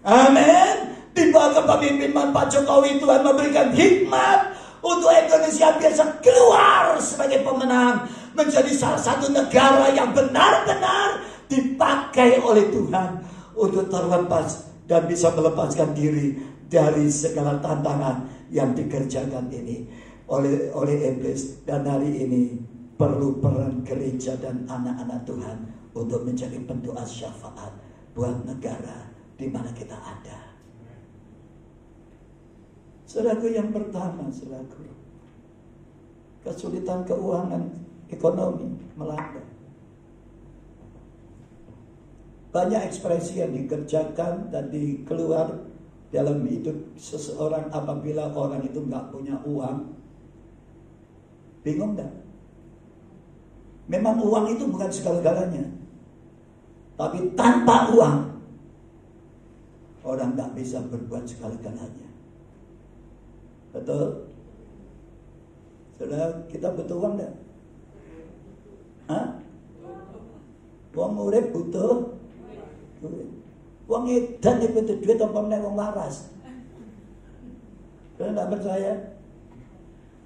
Speaker 2: Amin. Di bawah kepemimpinan Pak Jokowi, Tuhan memberikan hikmat untuk Indonesia bisa keluar sebagai pemenang, menjadi salah satu negara yang benar-benar dipakai oleh Tuhan untuk terlepas dan bisa melepaskan diri dari segala tantangan yang dikerjakan ini oleh iblis. Dan hari ini perlu peran gereja dan anak-anak Tuhan untuk menjadi pendoa syafaat buat negara di mana kita ada. Saudaraku, yang pertama, saudaraku, kesulitan keuangan ekonomi melanda. Banyak ekspresi yang dikerjakan dan dikeluar dalam hidup seseorang apabila orang itu nggak punya uang. Bingung gak? Memang uang itu bukan segala-galanya, tapi tanpa uang orang gak bisa berbuat segala-galanya. Betul? Saudara, kita butuh uang gak? Hah? Uang urip butuh? Uang edan butuh duit apa meneh wong waras. Kalian gak percaya?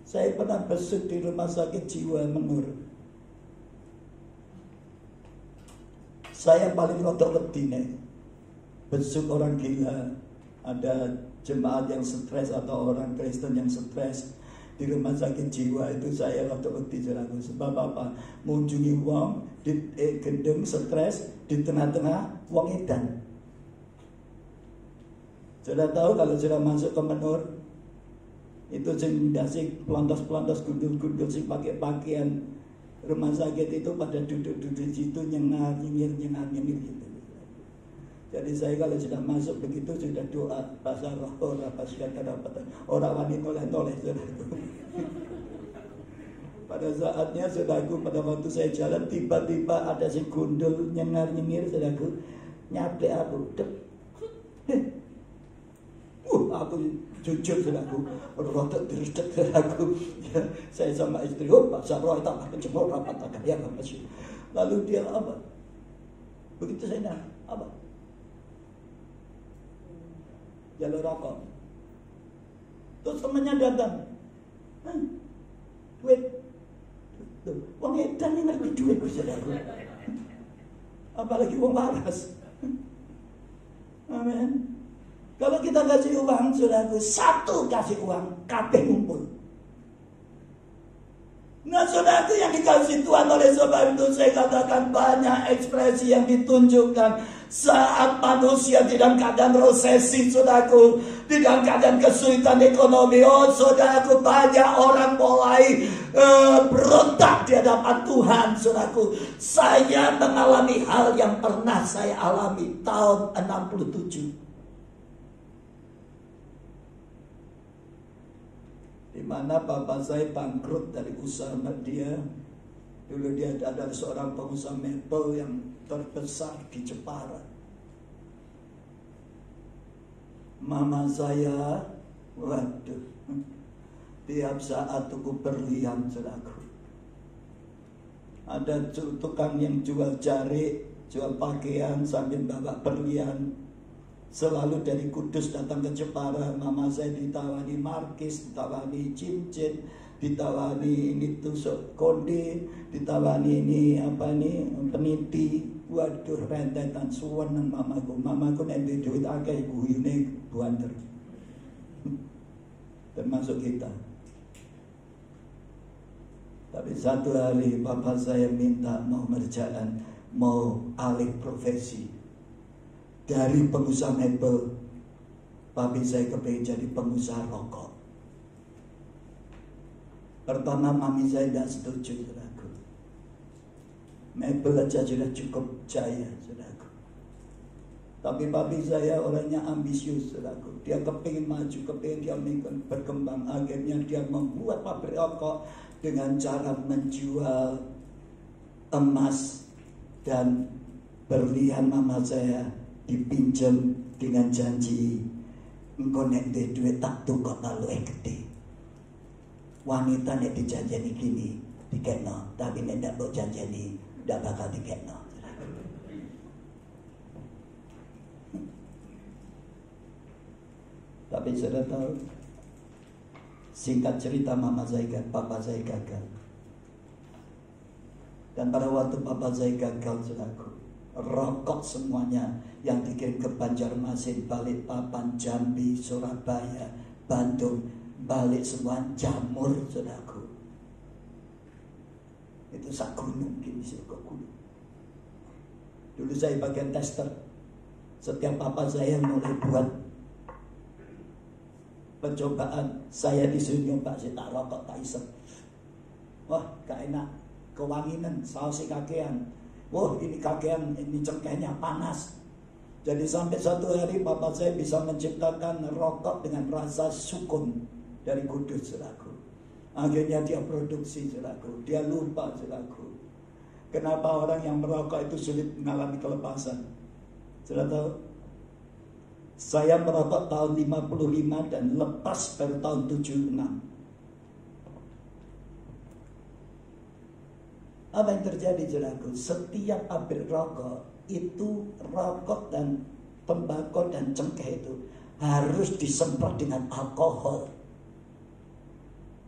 Speaker 2: Saya pernah besuk di rumah sakit jiwa Menur. Saya paling rotok wedi nih, besuk orang gila. Ada jemaat yang stres atau orang Kristen yang stres di rumah sakit jiwa itu, saya rotok wedi, saudaraku. Sebab apa? Mengunjungi wong di gendeng stres, di tengah-tengah wong edan. Sudah tahu kalau sudah masuk ke menur, itu sing ndase pelontos-pelontos gundul-gundul sing pakai pakaian rumah sakit itu pada duduk-duduk situ nyengir gitu. Jadi saya kalau sudah masuk begitu sudah doa pasal roh pasal kedapatan orang wanita noleh saudaraku. Pada saatnya saudaraku, pada waktu saya jalan tiba-tiba ada si gundul nyengir saudaraku, nyaplek aku. Aku jujur saudaraku, rotok terustek saudaraku. Ya, saya sama istri, pasal roh itu apa pencemur rapat agak ya masih. Lalu dia apa? Begitu saya nanya, apa? Jalur rokok. Terus temannya datang, duit, uang edan yang ngerti duit saudaraku. Apalagi uang waras. Amin. Kalau kita kasih uang saudaraku, satu kasih uang, kabeh ngumpul. Nah saudaraku, yang dikasih Tuhan oleh sebab itu saya katakan banyak ekspresi yang ditunjukkan saat manusia di dalam keadaan resesi saudaraku, di dalam keadaan kesulitan ekonomi. Oh saudaraku, banyak orang mulai berontak di hadapan Tuhan saudaraku. Saya mengalami hal yang pernah saya alami tahun 67. Di mana bapak saya bangkrut dari usaha dia. Dulu dia adalah seorang pengusaha mebel yang terbesar di Jepara. Mama saya, waduh, tiap saat tunggu berlian saudaraku. Ada tukang yang jual jarik, jual pakaian sambil bawa berlian. Selalu dari Kudus datang ke Jepara. Mama saya ditawani markis, ditawani cincin, ditawani ini tusuk konde, ditawani ini apa nih peniti. Waduh, rentetan suwenan mamaku. Mamaku nek duit akeh guyune buanter. Termasuk kita. Tapi satu hari bapak saya minta mau berjalan, mau alih profesi. Dari pengusaha mebel, papi saya kepingin jadi pengusaha rokok. Pertama mami saya tidak setuju, saudaraku. Mebel aja sudah cukup jaya, saudaraku. Tapi papi saya orangnya ambisius, saudaraku. Dia kepingin maju, kepingin dia berkembang. Akhirnya dia membuat pabrik rokok dengan cara menjual emas dan berlian mama saya. Dipinjam dengan janji engkau nek duit tak tukok lalu gede. Wanita nek dijanjani gini dikekno, tapi nek ndak mbok janjani ndak bakal dikekno. Tapi sudah tahu, singkat cerita mama saya, papa saya gagal. Dan pada waktu papa saya gagal, saudaraku, rokok semuanya yang dikirim ke Banjarmasin, Balikpapan, Jambi, Surabaya, Bandung, balik semua jamur, saudaraku. Itu sak gunung, gini sih kok gunung. Dulu saya bagian tester. Setiap papa saya mulai buat pencobaan, saya disuruh nyoba, saya tak rokok, tak isep. Wah, gak enak, kewanginan, sausnya kakean. Wah, ini kakean, ini cengkehnya panas. Jadi sampai satu hari papa saya bisa menciptakan rokok dengan rasa sukun dari Kudus, saudaraku. Akhirnya dia produksi, saudaraku. Dia lupa, saudaraku. Kenapa orang yang merokok itu sulit mengalami kelepasan? Sudah tahu? Saya merokok tahun 55 dan lepas baru tahun 76. Apa yang terjadi, saudaraku? Setiap pabrik rokok itu, rokok dan tembakau dan cengkeh itu harus disemprot dengan alkohol.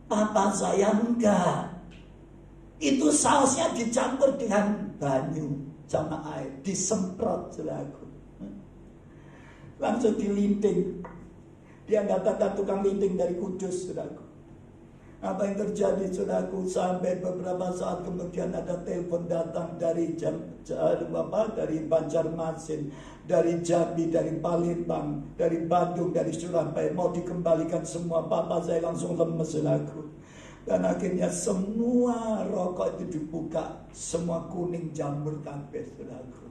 Speaker 2: Papa saya enggak. Itu sausnya dicampur dengan banyu sama air, disemprot, saudaraku. Langsung dilinting. Dia datangkan tukang linting dari Kudus, saudaraku. Apa yang terjadi saudaraku, sampai beberapa saat kemudian ada telepon datang dari dari Banjarmasin, dari Jambi, dari Palembang, dari Bandung, dari Surabaya, mau dikembalikan semua. Bapak saya langsung lemes saudaraku. Dan akhirnya semua rokok itu dibuka, semua kuning jamur kabeh saudaraku.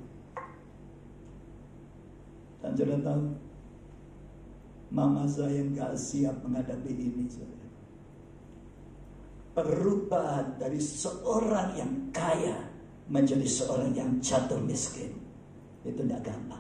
Speaker 2: Dan saudara tahu, mama saya gak siap menghadapi ini saudara. Perubahan dari seorang yang kaya menjadi seorang yang jatuh miskin itu tidak gampang.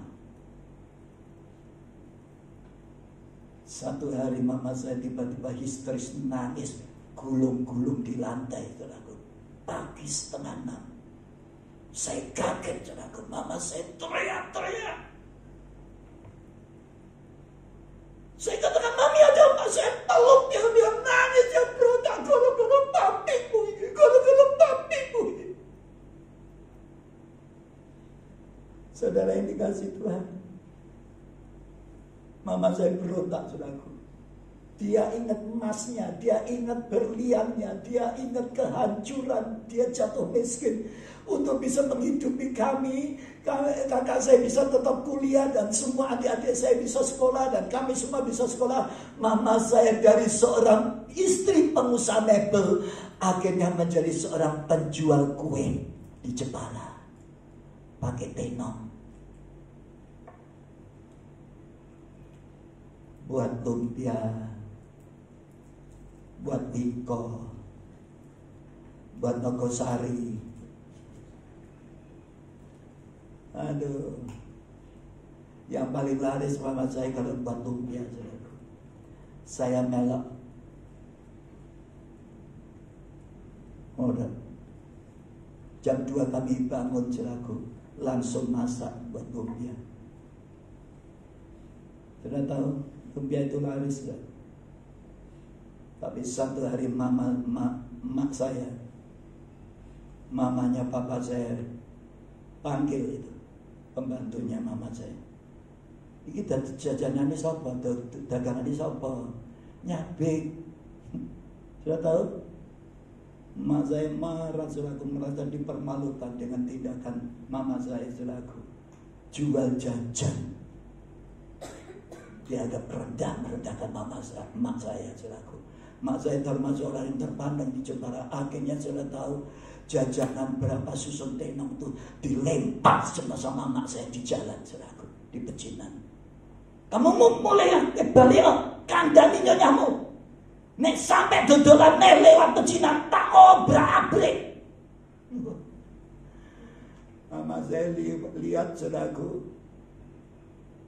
Speaker 2: Satu hari mama saya tiba-tiba histeris nangis, gulung-gulung di lantai saudaraku. Pagi 5:30 saya kaget saudaraku, mama saya teriak-teriak. Saya katakan, mami ada apa? Saya peluk dia nangis, dia berontak, gara-gara papimu ini, gara-gara papimu ini. Saudara yang dikasih Tuhan, mama saya berontak saudaraku. Dia ingat emasnya, dia ingat berliannya, dia ingat kehancuran, dia jatuh miskin. Untuk bisa menghidupi kami, kakak saya bisa tetap kuliah, dan semua adik-adik saya bisa sekolah, dan kami semua bisa sekolah. Mama saya dari seorang istri pengusaha mebel, akhirnya menjadi seorang penjual kue di Jepara, pakai tenong. Buat lumpia, buat Wiko, buat Nogosari. Aduh, yang paling laris mama saya kalau buat lumpia saudaraku. Saya melok. Udah. Jam 2 kami bangun saudaraku, langsung masak buat lumpia. Sudah tahu lumpia itu laris kan? Tapi satu hari mak saya, mamanya papa saya panggil itu pembantunya mama saya. Iki jajanan ini siapa? Dagangan ini siapa? Nyabik. Sudah tahu? Mak saya marah saudaraku, merasa dipermalukan dengan tindakan mama saya saudaraku. Jual jajan. Dia agak merendahkan mak saya saudaraku. Mak saya termasuk orang yang terpandang di Jepara. Akhirnya sudah tahu, jajanan berapa susun tenong itu dilempar sama mak saya di jalan saudaraku, di pecinan. Kamu mau mulai balik kandani nyonyamu. Nek sampai dodolan lewat pecinan tak obrak-abrik. Mama saya lihat saudaraku,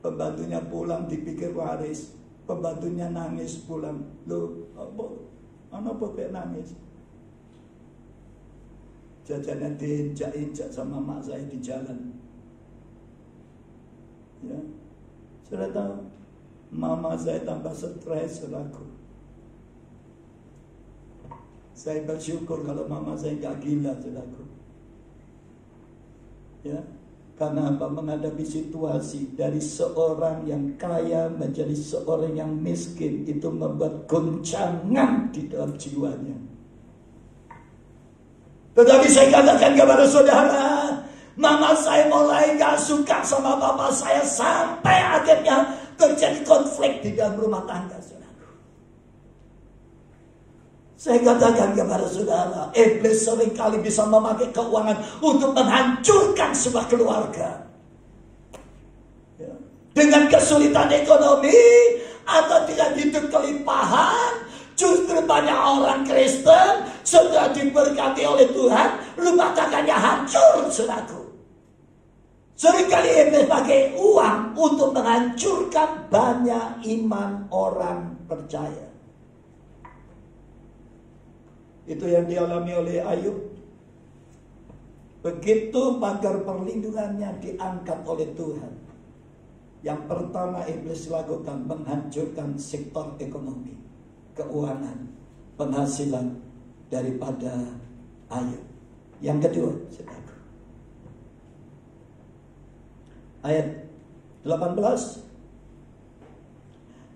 Speaker 2: pembantunya pulang dipikir waris, pembantunya nangis pulang. Loh, apa kayak nangis? Jajannya diinjak-injak sama mak saya di jalan. Ya, sudah tahu, mama saya tambah stres saudaraku. Saya bersyukur kalau mama saya gak gila saudaraku. Ya, karena apa? Menghadapi situasi dari seorang yang kaya menjadi seorang yang miskin, itu membuat goncangan di dalam jiwanya. Tetapi saya katakan kepada saudara, mama saya mulai gak suka sama papa saya, sampai akhirnya terjadi konflik di dalam rumah tangga saudara. Saya katakan kepada saudara, iblis seringkali bisa memakai keuangan untuk menghancurkan sebuah keluarga. Ya. Dengan kesulitan ekonomi atau tidak hidup kelimpahan, justru banyak orang Kristen sudah diberkati oleh Tuhan, rumah tangganya hancur saudaraku. Seringkali iblis pakai uang untuk menghancurkan banyak iman orang percaya. Itu yang dialami oleh Ayub. Begitu pagar perlindungannya diangkat oleh Tuhan, yang pertama iblis lakukan menghancurkan sektor ekonomi, keuangan, penghasilan daripada Ayub. Yang kedua, saudara, ayat 18.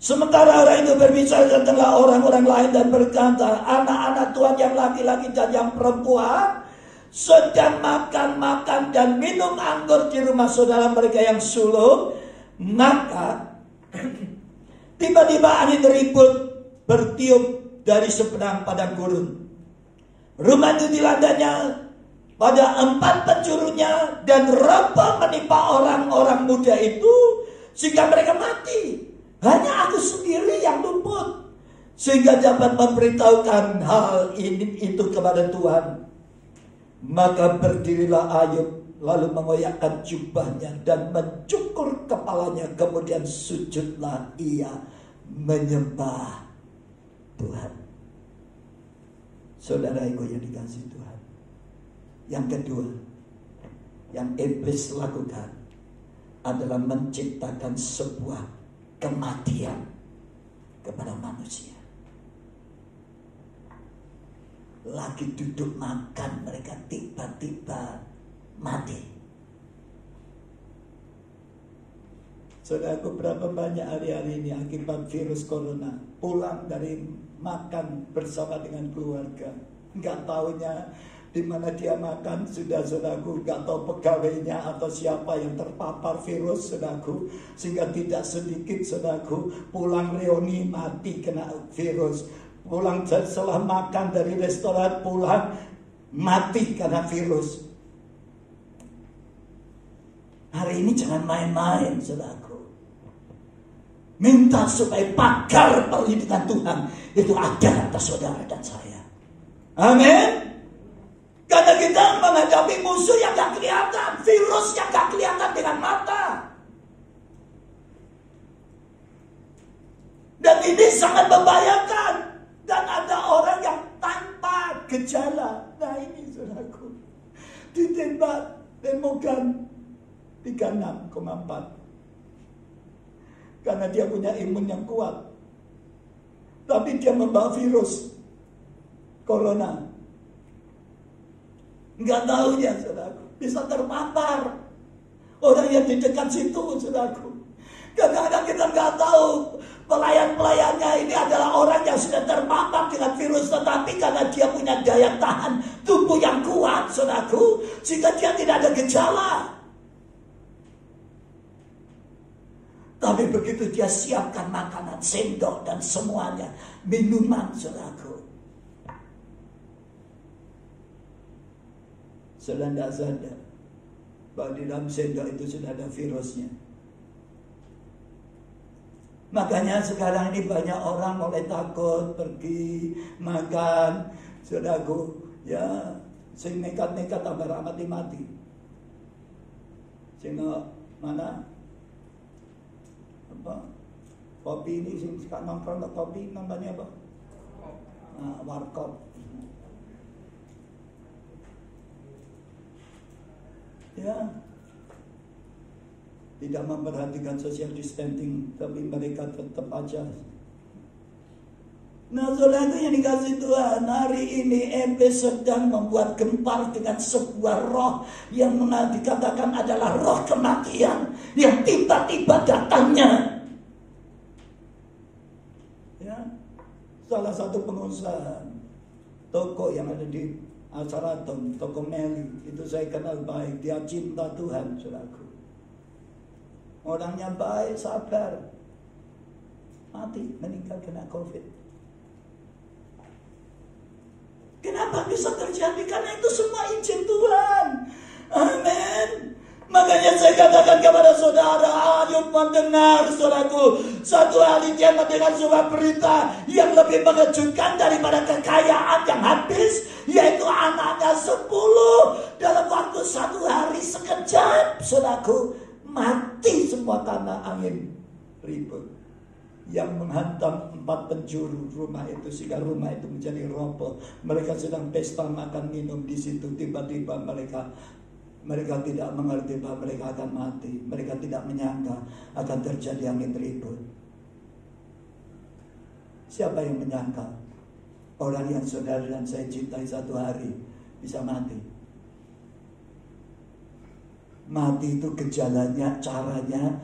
Speaker 2: Sementara orang itu berbicara tentang orang-orang lain dan berkata, anak-anak Tuhan yang laki-laki dan yang perempuan sedang makan dan minum anggur di rumah saudara mereka yang sulung. Maka tiba-tiba angin ribut bertiup dari seberang padang gurun. Rumah itu dilandanya pada 4 penjurunya dan roboh menimpa orang-orang muda itu sehingga mereka mati. Hanya aku sendiri yang luput sehingga dapat memberitahukan hal ini itu kepada Tuhan. Maka berdirilah Ayub lalu mengoyakkan jubahnya dan mencukur kepalanya, kemudian sujudlah ia menyembah Tuhan. Saudara-ibu yang dikasihi Tuhan, yang kedua yang iblis lakukan adalah menciptakan sebuah kematian kepada manusia. Lagi duduk makan, mereka tiba-tiba mati. Saudaraku, berapa banyak hari-hari ini akibat virus corona pulang dari makan bersama dengan keluarga, nggak taunya di mana dia makan sudah, saudaraku, nggak tahu pegawainya atau siapa yang terpapar virus, saudaraku, sehingga tidak sedikit, saudaraku, pulang reuni mati kena virus. Pulang setelah makan dari restoran, pulang mati karena virus. Hari ini jangan main-main, saudaraku. Minta supaya pagar perlindungan Tuhan itu ada atas saudara dan saya. Amin. Karena kita menghadapi musuh yang gak kelihatan, virus yang gak kelihatan dengan mata. Dan ini sangat membahayakan. Dan ada orang yang tanpa gejala. Nah ini, saudaraku, ditembak temukan 36,4. Karena dia punya imun yang kuat. Tapi dia membawa virus corona. Enggak tahunya, saudaraku, bisa terpapar. Orang yang di dekat situ, saudaraku. Kadang-kadang kita enggak tahu pelayan-pelayannya ini adalah orang yang sudah terpapar dengan virus, tetapi karena dia punya daya tahan tubuh yang kuat, saudaraku, sehingga dia tidak ada gejala. Tapi begitu dia siapkan makanan, sendok dan semuanya, minuman, saudaraku, sudah tidak sadar bahwa di dalam sendok itu sudah ada virusnya. Makanya sekarang ini banyak orang mulai takut pergi makan, saudaraku, ya, sing nekat-nekat tambah mati-mati. Sehingga mana apa kopi ini sing suka nongkrong ke kopi namanya apa? Nah, warkop. Ya, tidak memperhatikan social distancing, tapi mereka tetap aja. Nah, saudara yang dikasih Tuhan, hari ini iblis sedang membuat gempar dengan sebuah roh yang dikatakan adalah roh kematian yang tiba-tiba datangnya. Ya, salah satu pengusaha toko yang ada di Asaraton, toko Meli, itu saya kenal baik. Dia cinta Tuhan, saudaraku. Orangnya baik, sabar. Mati, meninggal kena COVID. Kenapa bisa terjadi? Karena itu semua izin Tuhan. Amin. Makanya saya katakan kepada saudara, ayo mendengar, saudaraku. Satu hari dia mendengar sebuah berita yang lebih mengejutkan daripada kekayaan yang habis, yaitu anaknya 10 dalam waktu 1 hari sekejap, saudaraku, mati semua karena angin ribut yang menghantam 4 penjuru rumah itu, sehingga rumah itu menjadi roboh. Mereka sedang pesta makan minum di situ, tiba-tiba mereka tidak mengerti bahwa mereka akan mati. Mereka tidak menyangka akan terjadi angin ribut. Siapa yang menyangka orang yang saudara dan saya cintai 1 hari bisa mati? Mati itu gejalanya, caranya,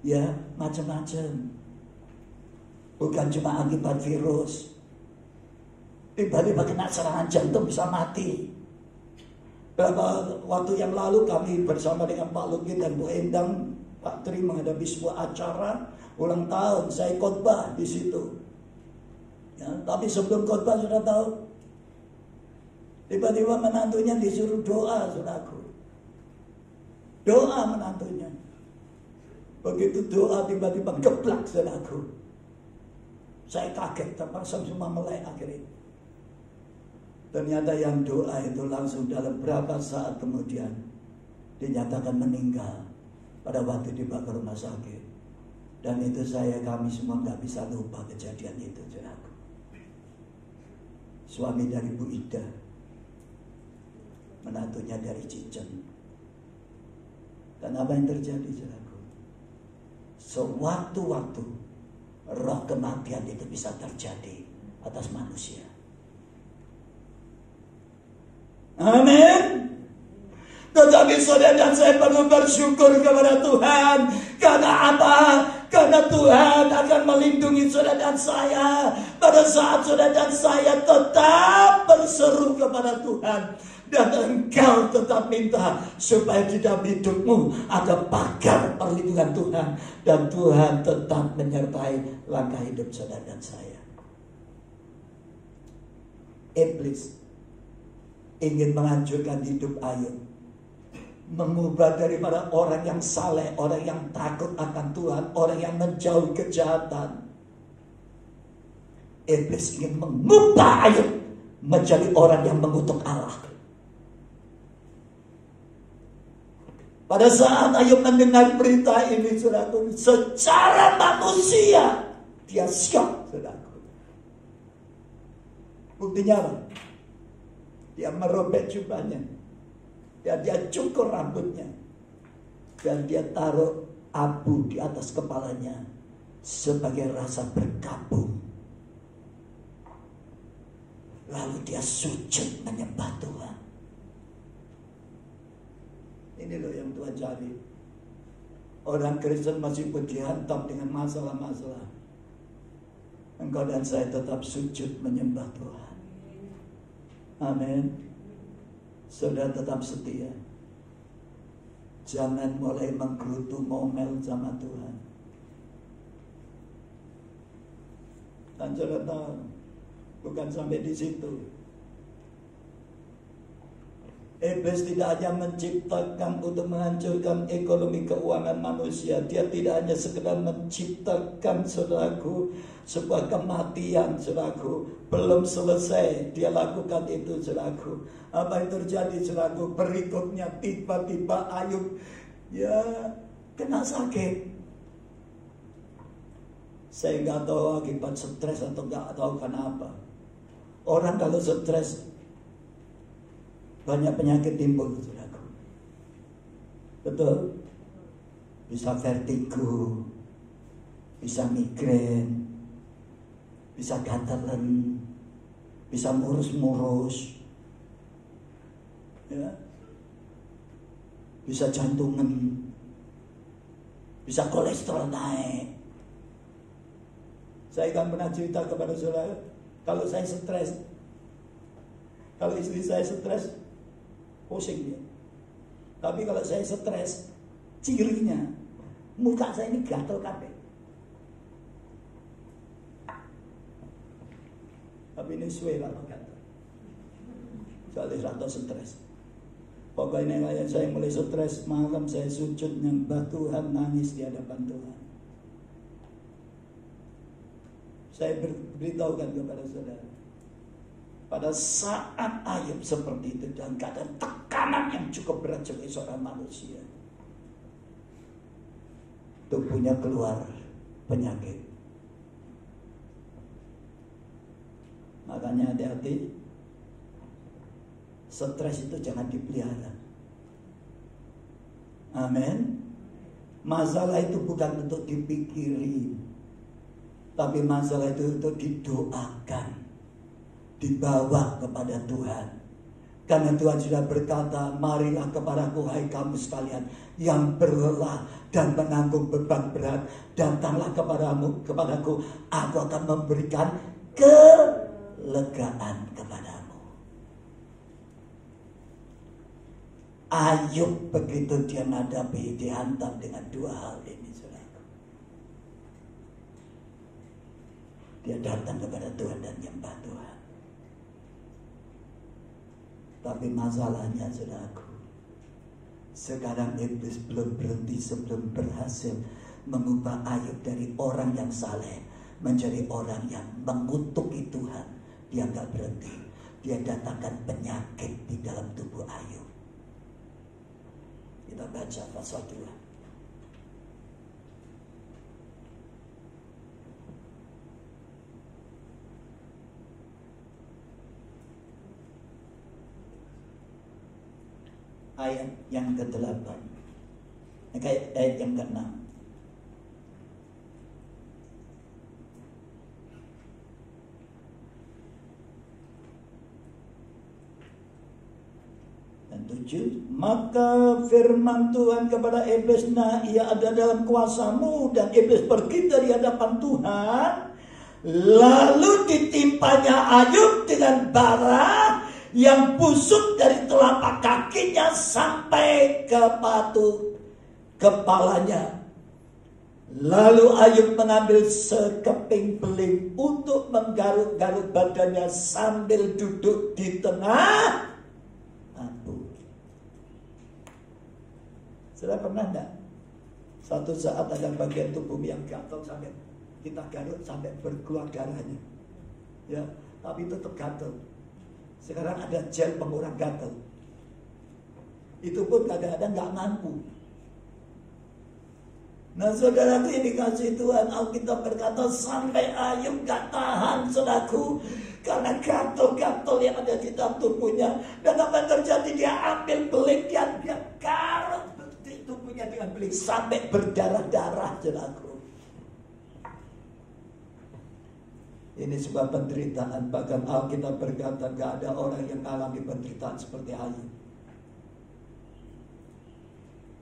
Speaker 2: ya macam-macam. Bukan cuma akibat virus. Tiba-tiba kena serangan jantung bisa mati. Beberapa waktu yang lalu kami bersama dengan Pak Luki dan Bu Endang, Pak Tri menghadapi sebuah acara ulang tahun. Saya khotbah di situ. Ya, tapi sebelum khotbah sudah tahu, tiba-tiba menantunya disuruh doa, saudaraku. Doa menantunya. Begitu doa tiba-tiba geblak, saudaraku. Saya kaget, terpaksa semua melek akhirnya. Ternyata yang doa itu langsung dalam berapa saat kemudian dinyatakan meninggal pada waktu dibawa ke rumah sakit. Dan itu kami semua nggak bisa lupa kejadian itu, saudaraku. Suami dari Bu Ida, menantunya dari Cijen. Dan apa yang terjadi, saudaraku? Sewaktu-waktu roh kematian itu bisa terjadi atas manusia. Amin. Tetapi saudara dan saya perlu bersyukur kepada Tuhan. Karena apa? Karena Tuhan akan melindungi saudara dan saya pada saat saudara dan saya tetap berseru kepada Tuhan. Dan engkau tetap minta supaya di dalam hidupmu ada pagar perlindungan Tuhan. Dan Tuhan tetap menyertai langkah hidup saudara dan saya. Iblis ingin menghancurkan hidup Ayub, mengubah daripada orang yang saleh, orang yang takut akan Tuhan, orang yang menjauhi kejahatan. Iblis ingin mengubah Ayub menjadi orang yang mengutuk Allah. Pada saat Ayub mendengar berita ini, saudaraku, secara manusia dia siap, saudaraku. Buktinya apa? Dia merobek jubahnya, dan dia cukur rambutnya, dan dia taruh abu di atas kepalanya sebagai rasa berkabung. Lalu dia sujud menyembah Tuhan. Ini loh yang Tuhan cari. Orang Kristen masih pun dihantam dengan masalah-masalah. Engkau dan saya tetap sujud menyembah Tuhan. Amin. Saudara tetap setia. Jangan mulai menggerutu ngomel sama Tuhan. Dan saudara tahu, bukan sampai di situ. Iblis tidak hanya menciptakan untuk menghancurkan ekonomi keuangan manusia. Dia tidak hanya sekedar menciptakan, saudaraku, sebuah kematian, saudaraku. Belum selesai dia lakukan itu, saudaraku. Apa yang terjadi, saudaraku? Berikutnya tiba-tiba Ayub kena sakit. Saya nggak tahu akibat stres atau nggak tahu kenapa. Orang kalau stres banyak penyakit timbul, saudaraku. Betul? Bisa vertigo, bisa migrain, bisa gantelen, bisa murus-murus, ya, bisa jantungan, bisa kolesterol naik. Saya akan pernah cerita kepada saudara, kalau saya stres, kalau istri saya stres, pusing dia. Tapi kalau saya stres, cirinya muka saya ini gatel kabeh. Tapi ini suwe lah gatel. Soalnya rata stres. Pokoknya kayak saya mulai stres, malam saya sujud nyembah Tuhan, nangis di hadapan Tuhan. Saya beritahukan kepada saudara, pada saat Ayub seperti itu dan keadaan tekanan yang cukup berat sebagai seorang manusia, tubuhnya keluar penyakit. Makanya hati-hati, stres itu jangan dipelihara. Amin. Masalah itu bukan untuk dipikiri, tapi masalah itu untuk didoakan, dibawa kepada Tuhan. Karena Tuhan sudah berkata, marilah kepadaku hai kamu sekalian yang berlelah dan menanggung beban berat, datanglah kepadaku, aku akan memberikan kelegaan kepadamu. Ayub begitu dia menghadapi, dihantam dengan dua hal ini, saudara. Dia datang kepada Tuhan dan menyembah Tuhan. Tapi masalahnya, saudaraku, sekarang iblis belum berhenti sebelum berhasil mengubah Ayub dari orang yang saleh menjadi orang yang mengutuki Tuhan. Dia gak berhenti. Dia datangkan penyakit di dalam tubuh Ayub. Kita baca pasal 2. Ayat yang ke-8, ayat yang ke-6. Dan 7, maka firman Tuhan kepada iblis, nah ia ada dalam kuasamu, dan iblis pergi dari hadapan Tuhan. Lalu ditimpanya Ayub dengan bara yang busuk dari telapak kakinya sampai ke patut kepalanya. Lalu Ayub mengambil sekeping beling untuk menggaruk-garuk badannya sambil duduk di tengah abu. Sudah pernah enggak? Suatu saat ada bagian tubuh yang gatal sampai kita garuk sampai berkeluar darahnya. Ya, tapi tetap gatal. Sekarang ada gel pengurang gatal. Itu pun kadang-kadang gak mampu. Nah saudaraku yang dikasih Tuhan, Alkitab berkata sampai Ayub gak tahan, saudaraku, karena gatal-gatal yang ada di dalam tubuhnya. Dan apa yang terjadi? Dia ambil beling, dia garuk di tubuhnya dengan beling sampai berdarah-darah, saudaraku. Ini sebuah penderitaan. Bahkan Alkitab berkata gak ada orang yang mengalami penderitaan seperti Ayub.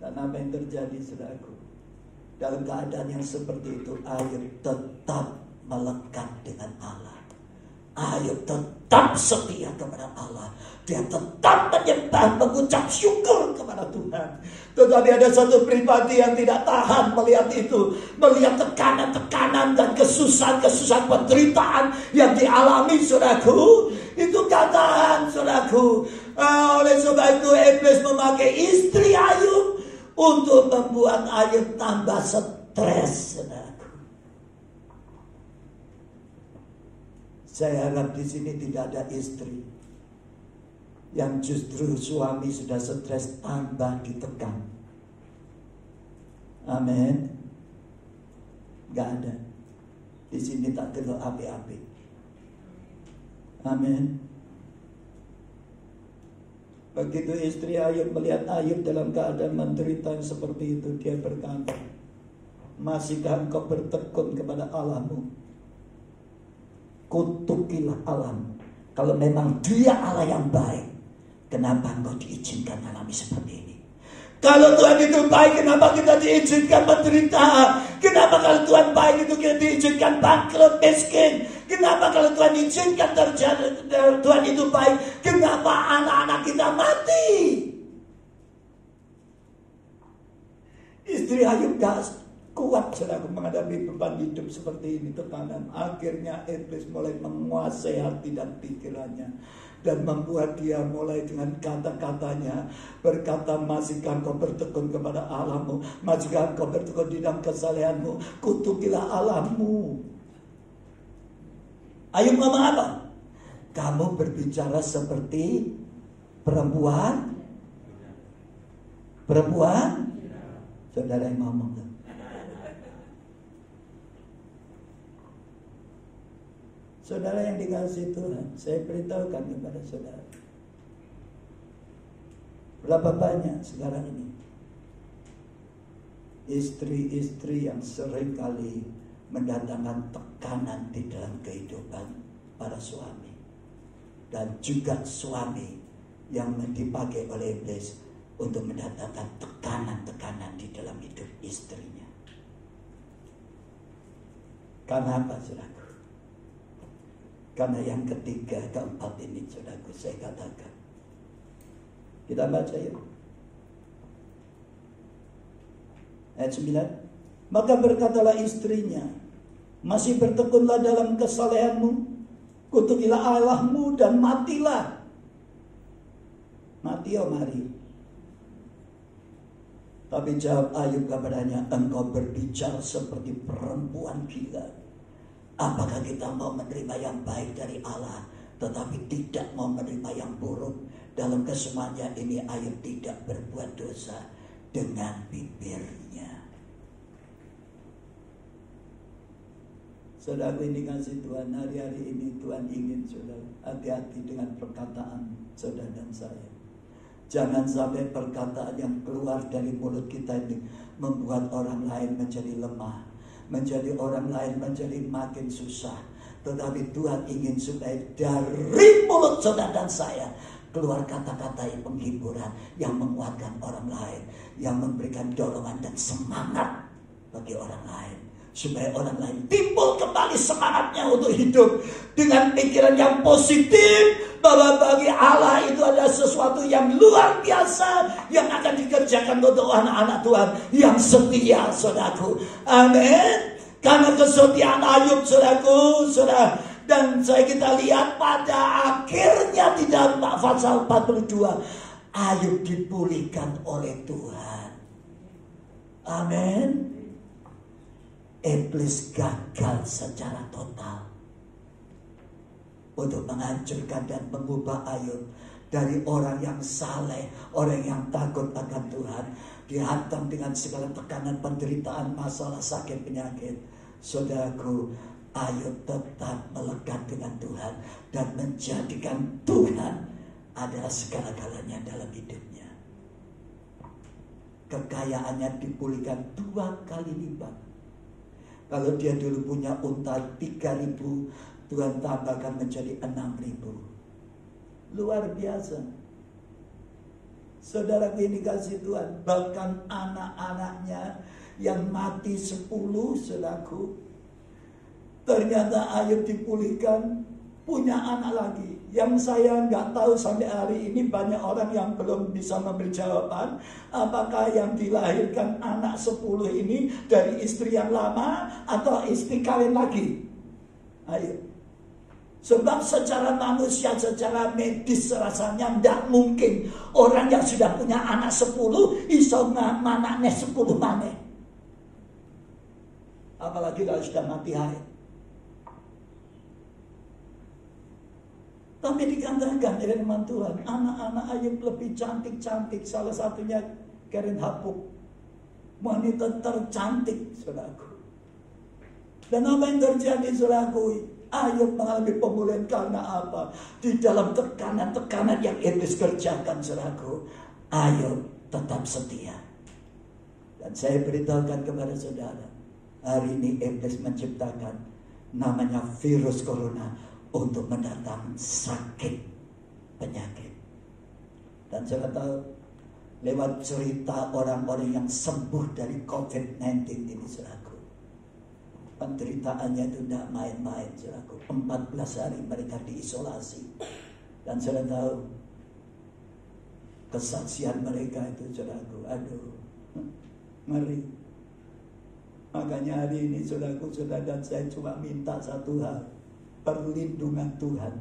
Speaker 2: Dan apa yang terjadi, saudaraku? Dalam keadaan yang seperti itu, Ayub tetap melekat dengan Allah. Ayub tetap setia kepada Allah. Dia tetap menyembah, mengucap syukur kepada Tuhan. Tetapi ada satu pribadi yang tidak tahan melihat itu. Melihat tekanan-tekanan dan kesusahan-kesusahan penderitaan yang dialami, saudaraku. Itu gak tahan, saudaraku. Oleh sebab itu iblis memakai istri Ayub untuk membuat Ayub tambah stres, saudaraku. Saya harap di sini tidak ada istri yang justru suami sudah stres tambah ditekan. Amin. Gak ada. Di sini tak perlu api-api. Amin. Begitu istri Ayub melihat Ayub dalam keadaan menderita seperti itu, dia berkata, masihkah engkau bertekun kepada Allahmu? Kutukilah Allahmu. Kalau memang Dia Allah yang baik, kenapa engkau diizinkan alami seperti ini? Kalau Tuhan itu baik, kenapa kita diizinkan menderita? Kenapa kalau Tuhan baik itu kita diizinkan bangkrut, miskin? Kenapa kalau Tuhan izinkan terjadi, Tuhan itu baik, kenapa anak-anak kita mati? Istri Ayub gak kuat, saudara, menghadapi beban hidup seperti ini, tekanan. Akhirnya iblis mulai menguasai hati dan pikirannya dan membuat dia mulai dengan kata-katanya berkata, masihkah engkau bertekun kepada Allahmu? Masihkah engkau bertekun di dalam kesalehanmu? Kutukilah Allahmu. Ayub ngomong apa? Kamu berbicara seperti perempuan. Saudara yang ngomong kan? Saudara yang dikasihi Tuhan, saya beritahukan kepada saudara, berapa banyak sekarang ini istri-istri yang seringkali mendatangkan tekanan di dalam kehidupan para suami, dan juga suami yang dipakai oleh iblis untuk mendatangkan tekanan-tekanan di dalam hidup istrinya. Karena apa, saudaraku? Karena yang ketiga, keempat ini, saudaraku, saya katakan. Kita baca ya. Ayat 9. Maka berkatalah istrinya, masih bertekunlah dalam kesalehanmu, kutukilah Allahmu dan matilah. Mati, mari. Tapi jawab Ayub kepadanya, engkau berbicara seperti perempuan gila. Apakah kita mau menerima yang baik dari Allah, tetapi tidak mau menerima yang buruk? Dalam kesemuanya ini Ayub tidak berbuat dosa dengan bibirnya. Saudara, ini kasih Tuhan, hari-hari ini Tuhan ingin saudara hati-hati dengan perkataan saudara dan saya. Jangan sampai perkataan yang keluar dari mulut kita ini membuat orang lain menjadi lemah, menjadi orang lain menjadi makin susah. Tetapi Tuhan ingin supaya dari mulut saudara dan saya keluar kata-kata yang penghiburan, yang menguatkan orang lain, yang memberikan dorongan dan semangat bagi orang lain, supaya orang lain timbul kembali semangatnya untuk hidup dengan pikiran yang positif, bahwa bagi Allah itu adalah sesuatu yang luar biasa yang akan dikerjakan untuk anak-anak Tuhan yang setia, saudaraku. Amin. Karena kesetiaan Ayub, saudaraku, saudara. Dan kita lihat pada akhirnya di dalam pasal 42, Ayub dipulihkan oleh Tuhan. Amin. Iblis gagal secara total untuk menghancurkan dan mengubah Ayub dari orang yang saleh, orang yang takut akan Tuhan, dihantam dengan segala tekanan, penderitaan, masalah, sakit, penyakit. Saudaraku, Ayub tetap melekat dengan Tuhan dan menjadikan Tuhan adalah segala-galanya dalam hidupnya. Kekayaannya dipulihkan 2 kali lipat. Kalau dia dulu punya unta 3.000, Tuhan tambahkan menjadi 6.000. Luar biasa. Saudara, ini kasih Tuhan. Bahkan anak-anaknya yang mati 10, saudaraku, ternyata Ayub dipulihkan, punya anak lagi. Yang saya nggak tahu sampai hari ini, banyak orang yang belum bisa memberi jawaban. Apakah yang dilahirkan anak 10 ini dari istri yang lama atau istri kawin lagi? Ayo. Sebab secara manusia, secara medis rasanya tidak mungkin orang yang sudah punya anak 10 iso manaknya 10 maneh. Apalagi kalau sudah mati haid. Tapi dikatakan firman Tuhan, anak-anak Ayub lebih cantik-cantik. Salah satunya Karen Hapuk, wanita tercantik, saudaraku. Dan apa yang terjadi, saudaraku? Ayub mengalami pemulihan karena apa? Di dalam tekanan-tekanan yang iblis kerjakan, saudaraku, Ayub tetap setia. Dan saya beritahukan kepada saudara, hari ini iblis menciptakan namanya virus corona untuk mendatangkan sakit, penyakit. Dan saya tahu lewat cerita orang-orang yang sembuh dari COVID-19 ini, saudaraku, penderitaannya itu tidak main-main, saudaraku. 14 hari mereka diisolasi. Dan saya tahu kesaksian mereka itu, saudaraku, aduh, ngeri. Makanya hari ini, saudaraku, saudara dan saya cuma minta satu hal, perlindungan Tuhan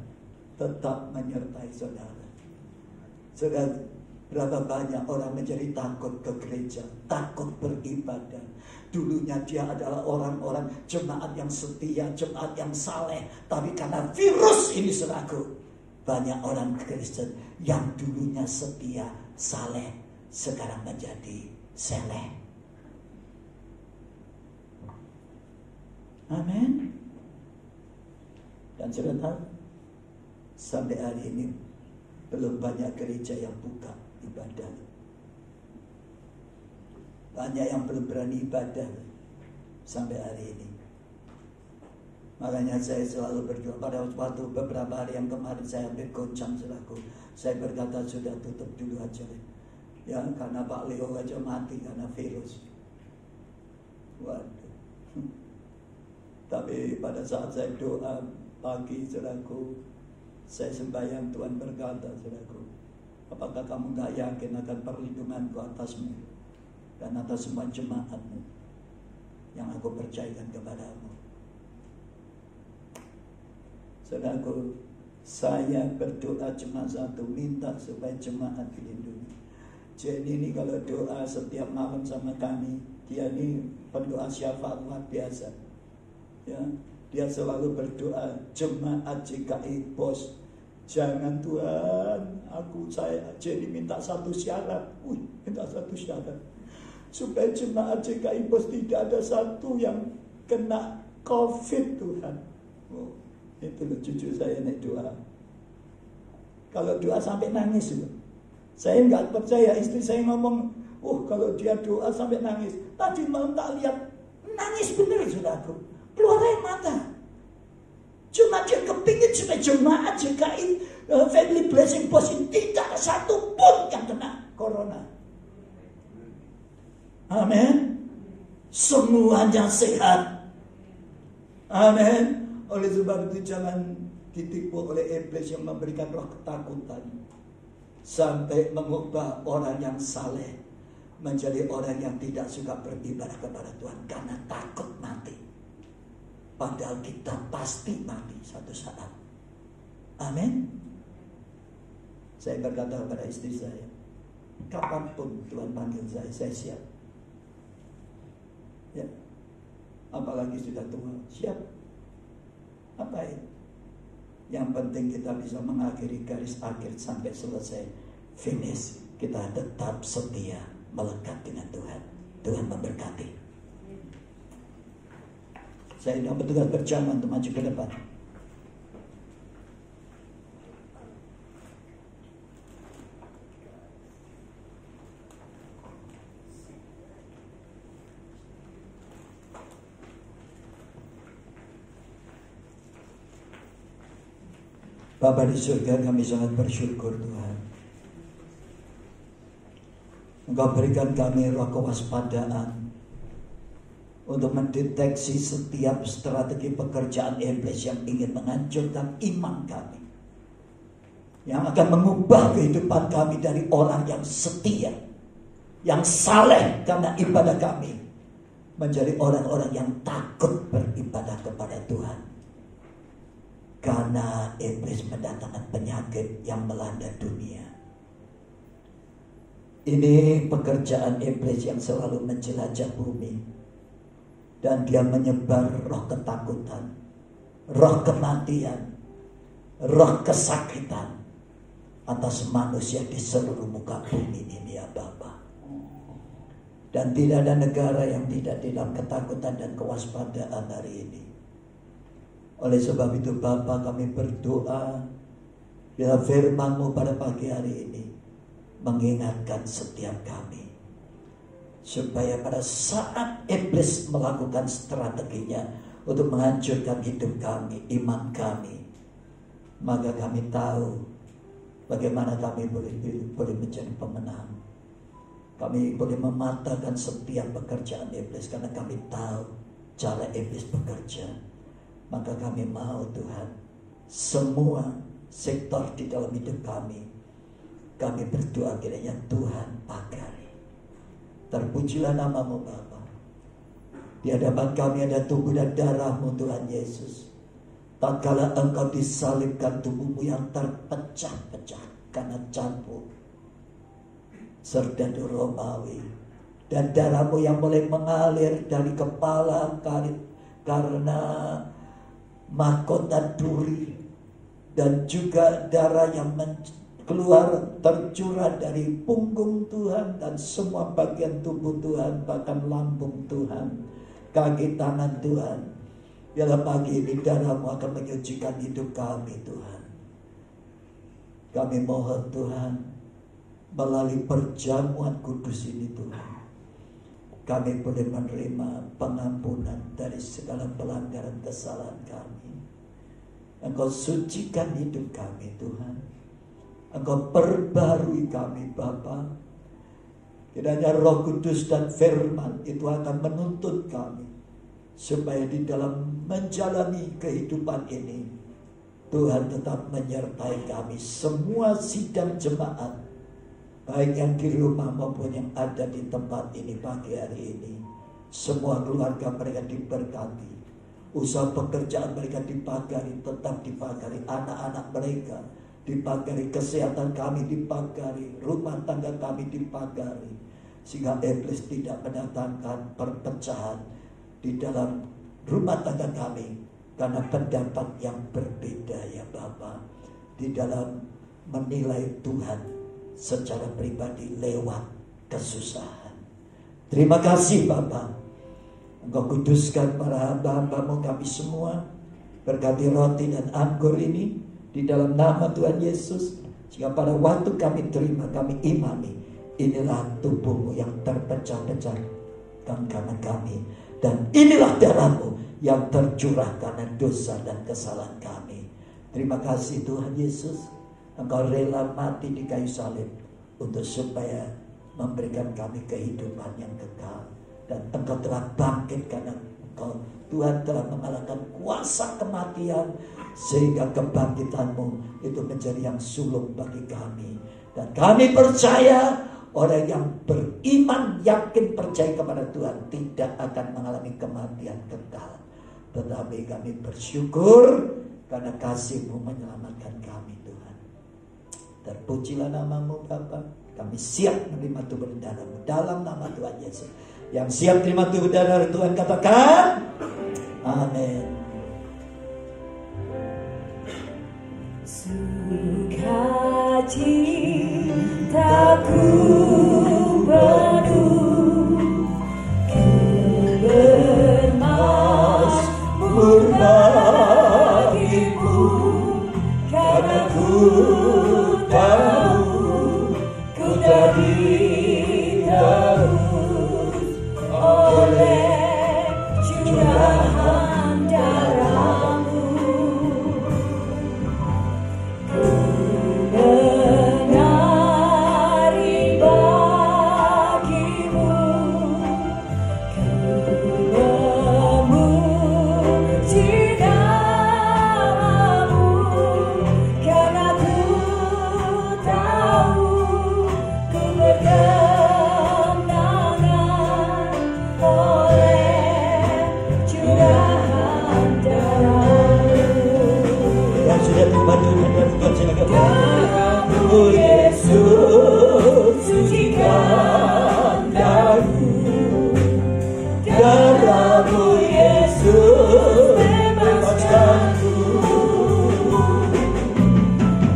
Speaker 2: tetap menyertai saudara. Saudara, berapa banyak orang menjadi takut ke gereja, takut beribadah. Dulunya dia adalah orang-orang jemaat yang setia, jemaat yang saleh. Tapi karena virus ini, saudaraku, banyak orang Kristen yang dulunya setia, saleh, sekarang menjadi seleh. Amin. Dan saudara, sampai hari ini belum banyak gereja yang buka ibadah. Banyak yang belum berani ibadah sampai hari ini. Makanya saya selalu berdoa. Pada waktu beberapa hari yang kemarin saya hampir goncang saudaraku. Saya berkata sudah tutup dulu aja. Ya, karena Pak Leo aja mati karena virus. Waduh. Tapi pada saat saya doa pagi saudaraku, saya sembahyang, Tuhan berkata saudaraku, apakah kamu gak yakin akan perlindunganku atasmu dan atas semua jemaatmu yang aku percayakan kepadamu? Saudaraku, saya berdoa cuma satu, minta supaya jemaat dilindungi. Jadi ini kalau doa setiap malam sama kami, dia ini pendoa syafaat luar biasa. Ya, dia selalu berdoa, jemaat JKI Bos, jangan Tuhan, saya jadi minta satu syarat, minta satu syarat, supaya jemaat JKI Bos tidak ada satu yang kena COVID Tuhan. Itu loh cucu saya naik doa. Kalau doa sampai nangis loh. Saya nggak percaya, istri saya ngomong, kalau dia doa sampai nangis. Tadi malam tak lihat, nangis bener saudaraku, keluar air mata. Cuma dia kepingin supaya jemaat JKI Family Blessing Bos ini tidak ada satu pun yang kena corona. Amin. Semuanya sehat. Amin. Oleh sebab itu jangan ditipu oleh iblis yang memberikan roh ketakutan sampai mengubah orang yang saleh menjadi orang yang tidak suka beribadah kepada Tuhan karena takut mati. Padahal kita pasti mati satu saat. Amin. Saya berkata kepada istri saya, kapanpun Tuhan panggil saya siap. Ya. Apalagi sudah tua, siap. Apa itu? Yang penting kita bisa mengakhiri garis akhir sampai selesai, finish. Kita tetap setia melekat dengan Tuhan. Tuhan memberkati. Saya sudah bertugas berjalan untuk maju ke depan. Bapa di surga, kami sangat bersyukur Tuhan. Engkau berikan kami roh kewaspadaan untuk mendeteksi setiap strategi pekerjaan iblis yang ingin menghancurkan iman kami, yang akan mengubah kehidupan kami dari orang yang setia, yang saleh karena ibadah kami, menjadi orang-orang yang takut beribadah kepada Tuhan. Karena iblis mendatangkan penyakit yang melanda dunia. Ini pekerjaan iblis yang selalu menjelajah bumi. Dan dia menyebar roh ketakutan, roh kematian, roh kesakitan atas manusia di seluruh muka bumi ini ya Bapa. Dan tidak ada negara yang tidak dalam ketakutan dan kewaspadaan hari ini. Oleh sebab itu Bapa, kami berdoa biar firman-Mu pada pagi hari ini mengingatkan setiap kami, supaya pada saat iblis melakukan strateginya untuk menghancurkan hidup kami, iman kami, maka kami tahu bagaimana kami boleh menjadi pemenang. Kami boleh mematahkan setiap pekerjaan iblis karena kami tahu cara iblis bekerja. Maka kami mau Tuhan, semua sektor di dalam hidup kami berdoa kiranya Tuhan pakai. Terpujilah nama-Mu Bapa. Di hadapan kami ada tubuh dan darah-Mu Tuhan Yesus. Tatkala Engkau disalibkan, tubuh-Mu yang terpecah-pecah karena cambuk serdadu Romawi, dan darah-Mu yang mulai mengalir dari kepala karena mahkota duri, dan juga darah yang keluar tercurah dari punggung Tuhan dan semua bagian tubuh Tuhan, bahkan lambung Tuhan, kaki tangan Tuhan. Biarlah pagi ini darah-Mu akan menyucikan hidup kami Tuhan. Kami mohon Tuhan, melalui perjamuan kudus ini Tuhan, kami boleh menerima pengampunan dari segala pelanggaran kesalahan kami. Engkau sucikan hidup kami Tuhan. Engkau perbarui kami Bapa. Kiranya Roh Kudus dan firman itu akan menuntun kami, supaya di dalam menjalani kehidupan ini, Tuhan tetap menyertai kami. Semua sidang jemaat, baik yang di rumah maupun yang ada di tempat ini pagi hari ini, semua keluarga mereka diberkati. Usaha pekerjaan mereka dipagari, tetap dipagari. Anak-anak mereka dipagari. Kesehatan kami dipagari. Rumah tangga kami dipagari. Sehingga iblis tidak mendatangkan perpecahan di dalam rumah tangga kami, karena pendapat yang berbeda ya Bapa, di dalam menilai Tuhan secara pribadi lewat kesusahan. Terima kasih Bapa. Engkau kuduskan para hamba-hambamu kami semua. Berkati roti dan anggur ini di dalam nama Tuhan Yesus, sehingga pada waktu kami terima, kami imani, inilah tubuhmu yang terpecah-pecah karena kami, dan inilah darahmu yang tercurah karena dosa dan kesalahan kami. Terima kasih Tuhan Yesus. Engkau rela mati di kayu salib untuk supaya memberikan kami kehidupan yang kekal. Dan Engkau telah bangkit karena Engkau Tuhan telah mengalahkan kuasa kematian, sehingga kebangkitanmu itu menjadi yang sulung bagi kami. Dan kami percaya orang yang beriman, yakin, percaya kepada Tuhan tidak akan mengalami kematian kekal. Tetapi kami bersyukur karena kasih-Mu menyelamatkan kami Tuhan. Terpujilah nama-Mu Bapa. Kami siap menerima tubuh dan darah-Mu dalam nama Tuhan Yesus. Yang siap terima tubuh dan darah Tuhan katakan amin.
Speaker 1: Sukacitaku penuh, ku bermasmur bagimu, karena ku tahu ku telah ditebus oleh curahan darah-Mu. Ku menari bagimu, ku memuji nama-Mu, karena ku tahu ku berkemenangan oleh curahan darah-Mu.
Speaker 2: Yang sudah terima Tuhan dan Tuhan silakan.
Speaker 1: Darah-Mu Yesus sucikan daku, darah-Mu Yesus bebaskanku,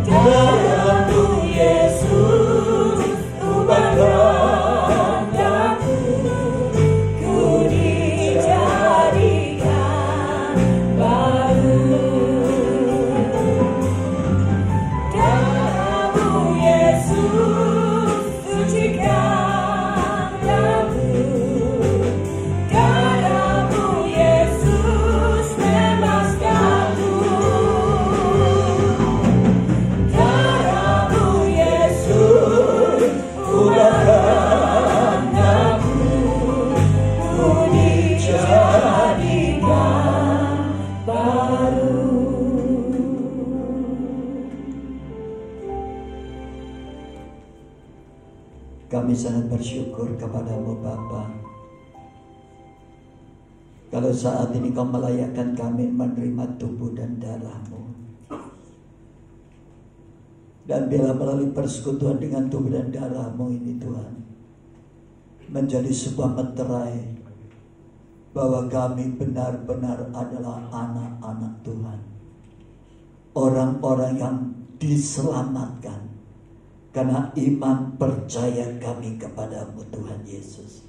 Speaker 1: darah-Mu Yesus ubahkan daku, ku dijadikan baru. Darah-Mu Yesus sucikan daku, darah-Mu Yesus bebaskanku, darah-Mu Yesus ubahkan daku, ku dijadikan baru.
Speaker 2: Kami sangat bersyukur kepada-Mu Bapa. Kalau saat ini Kau melayakkan kami menerima tubuh dan darah-Mu, dan bila melalui persekutuan dengan tubuh dan darah-Mu ini Tuhan, menjadi sebuah meterai bahwa kami benar-benar adalah anak-anak Tuhan, orang-orang yang diselamatkan karena iman percaya kami kepada-Mu Tuhan Yesus.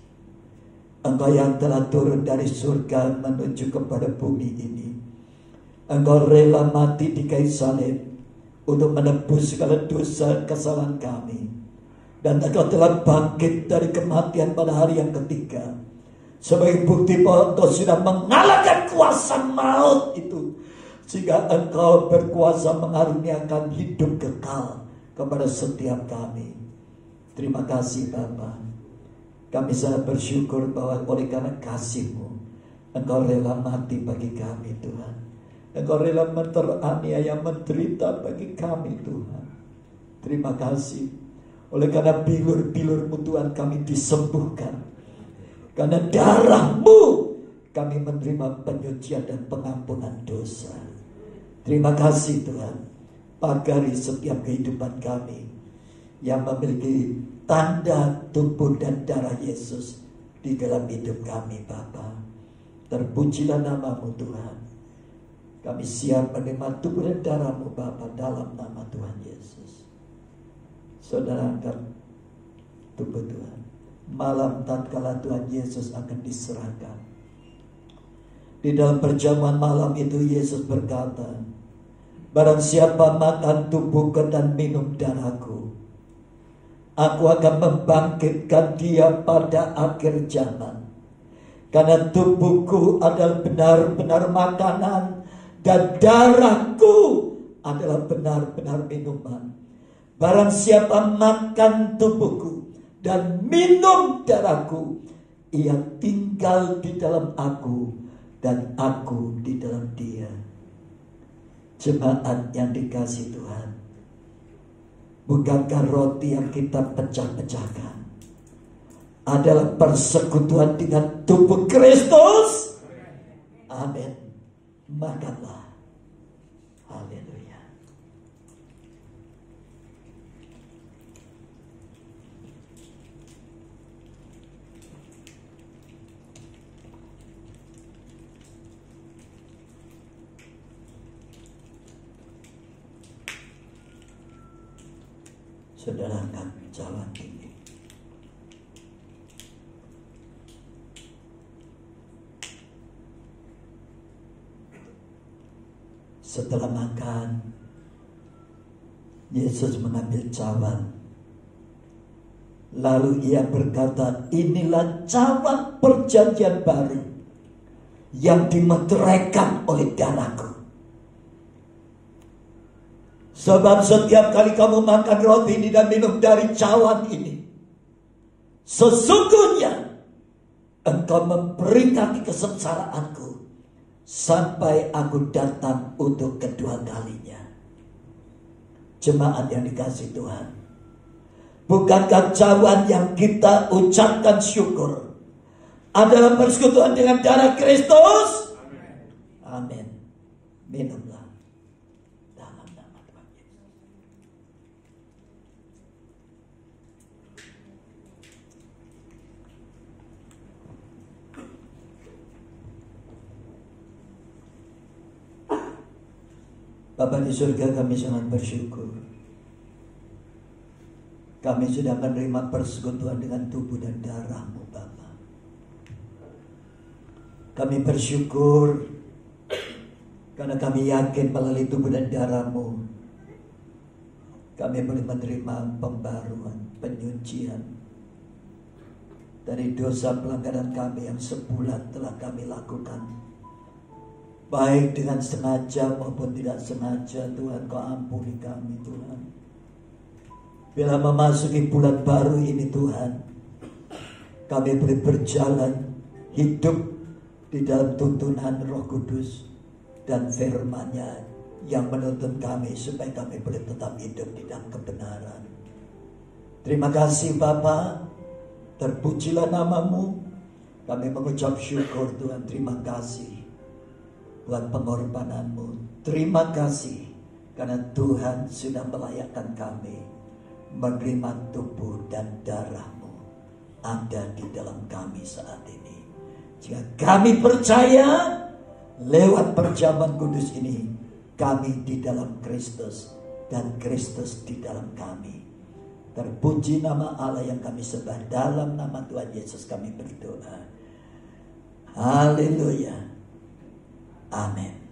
Speaker 2: Engkau yang telah turun dari surga menuju kepada bumi ini. Engkau rela mati di kayu salib untuk menebus segala dosa kesalahan kami. Dan Engkau telah bangkit dari kematian pada hari yang ketiga, sebagai bukti bahwa Engkau sudah mengalahkan kuasa maut itu, sehingga Engkau berkuasa mengaruniakan hidup kekal kepada setiap kami. Terima kasih Bapa. Kami sangat bersyukur bahwa oleh karena kasih-Mu, Engkau rela mati bagi kami Tuhan. Engkau rela teraniaya, menderita bagi kami Tuhan. Terima kasih. Oleh karena bilur-bilur-Mu Tuhan kami disembuhkan. Karena darah-Mu kami menerima penyucian dan pengampunan dosa. Terima kasih Tuhan. Pagari setiap kehidupan kami yang memiliki tanda tubuh dan darah Yesus di dalam hidup kami Bapa. Terpujilah nama-Mu Tuhan. Kami siap menerima tubuh dan darah-Mu Bapa dalam nama Tuhan Yesus. Saudara angkat tubuh Tuhan. Malam tatkala Tuhan Yesus akan diserahkan, di dalam perjamuan malam itu Yesus berkata, barang siapa makan tubuhku dan minum darahku, aku akan membangkitkan dia pada akhir zaman. Karena tubuhku adalah benar-benar makanan dan darahku adalah benar-benar minuman. Barang siapa makan tubuhku dan minum darahku, ia tinggal di dalam aku dan aku di dalam dia. Jemaat yang dikasihi Tuhan, bukankah roti yang kita pecah-pecahkan adalah persekutuan dengan tubuh Kristus? Amin. Makanlah. Haleluya. Saudara angkat jalan tinggi. Setelah makan, Yesus mengambil cawan. Lalu ia berkata, inilah cawan perjanjian baru yang dimeteraikan oleh darahku. Sebab setiap kali kamu makan roti ini dan minum dari cawan ini, sesungguhnya engkau memperingati kesengsaraanku sampai aku datang untuk kedua kalinya. Jemaat yang dikasihi Tuhan, bukankah cawan yang kita ucapkan syukur adalah persekutuan dengan darah Kristus? Amin. Minumlah. Bapa di surga, kami sangat bersyukur. Kami sudah menerima persekutuan dengan tubuh dan darah-Mu Bapa. Kami bersyukur karena kami yakin melalui tubuh dan darah-Mu kami boleh menerima pembaruan, penyucian dari dosa pelanggaran kami yang sebulan telah kami lakukan. Baik dengan sengaja maupun tidak sengaja, Tuhan Kau ampuni kami Tuhan. Bila memasuki bulan baru ini Tuhan, kami boleh berjalan hidup di dalam tuntunan Roh Kudus dan firman-Nya yang menuntun kami supaya kami boleh tetap hidup di dalam kebenaran. Terima kasih Bapa, terpujilah nama-Mu. Kami mengucap syukur Tuhan, terima kasih buat pengorbanan-Mu. Terima kasih karena Tuhan sudah melayakkan kami menerima tubuh dan darah-Mu ada di dalam kami saat ini. Jika kami percaya lewat perjamuan kudus ini, kami di dalam Kristus dan Kristus di dalam kami. Terpuji nama Allah yang kami sembah. Dalam nama Tuhan Yesus kami berdoa. Haleluya. Amin.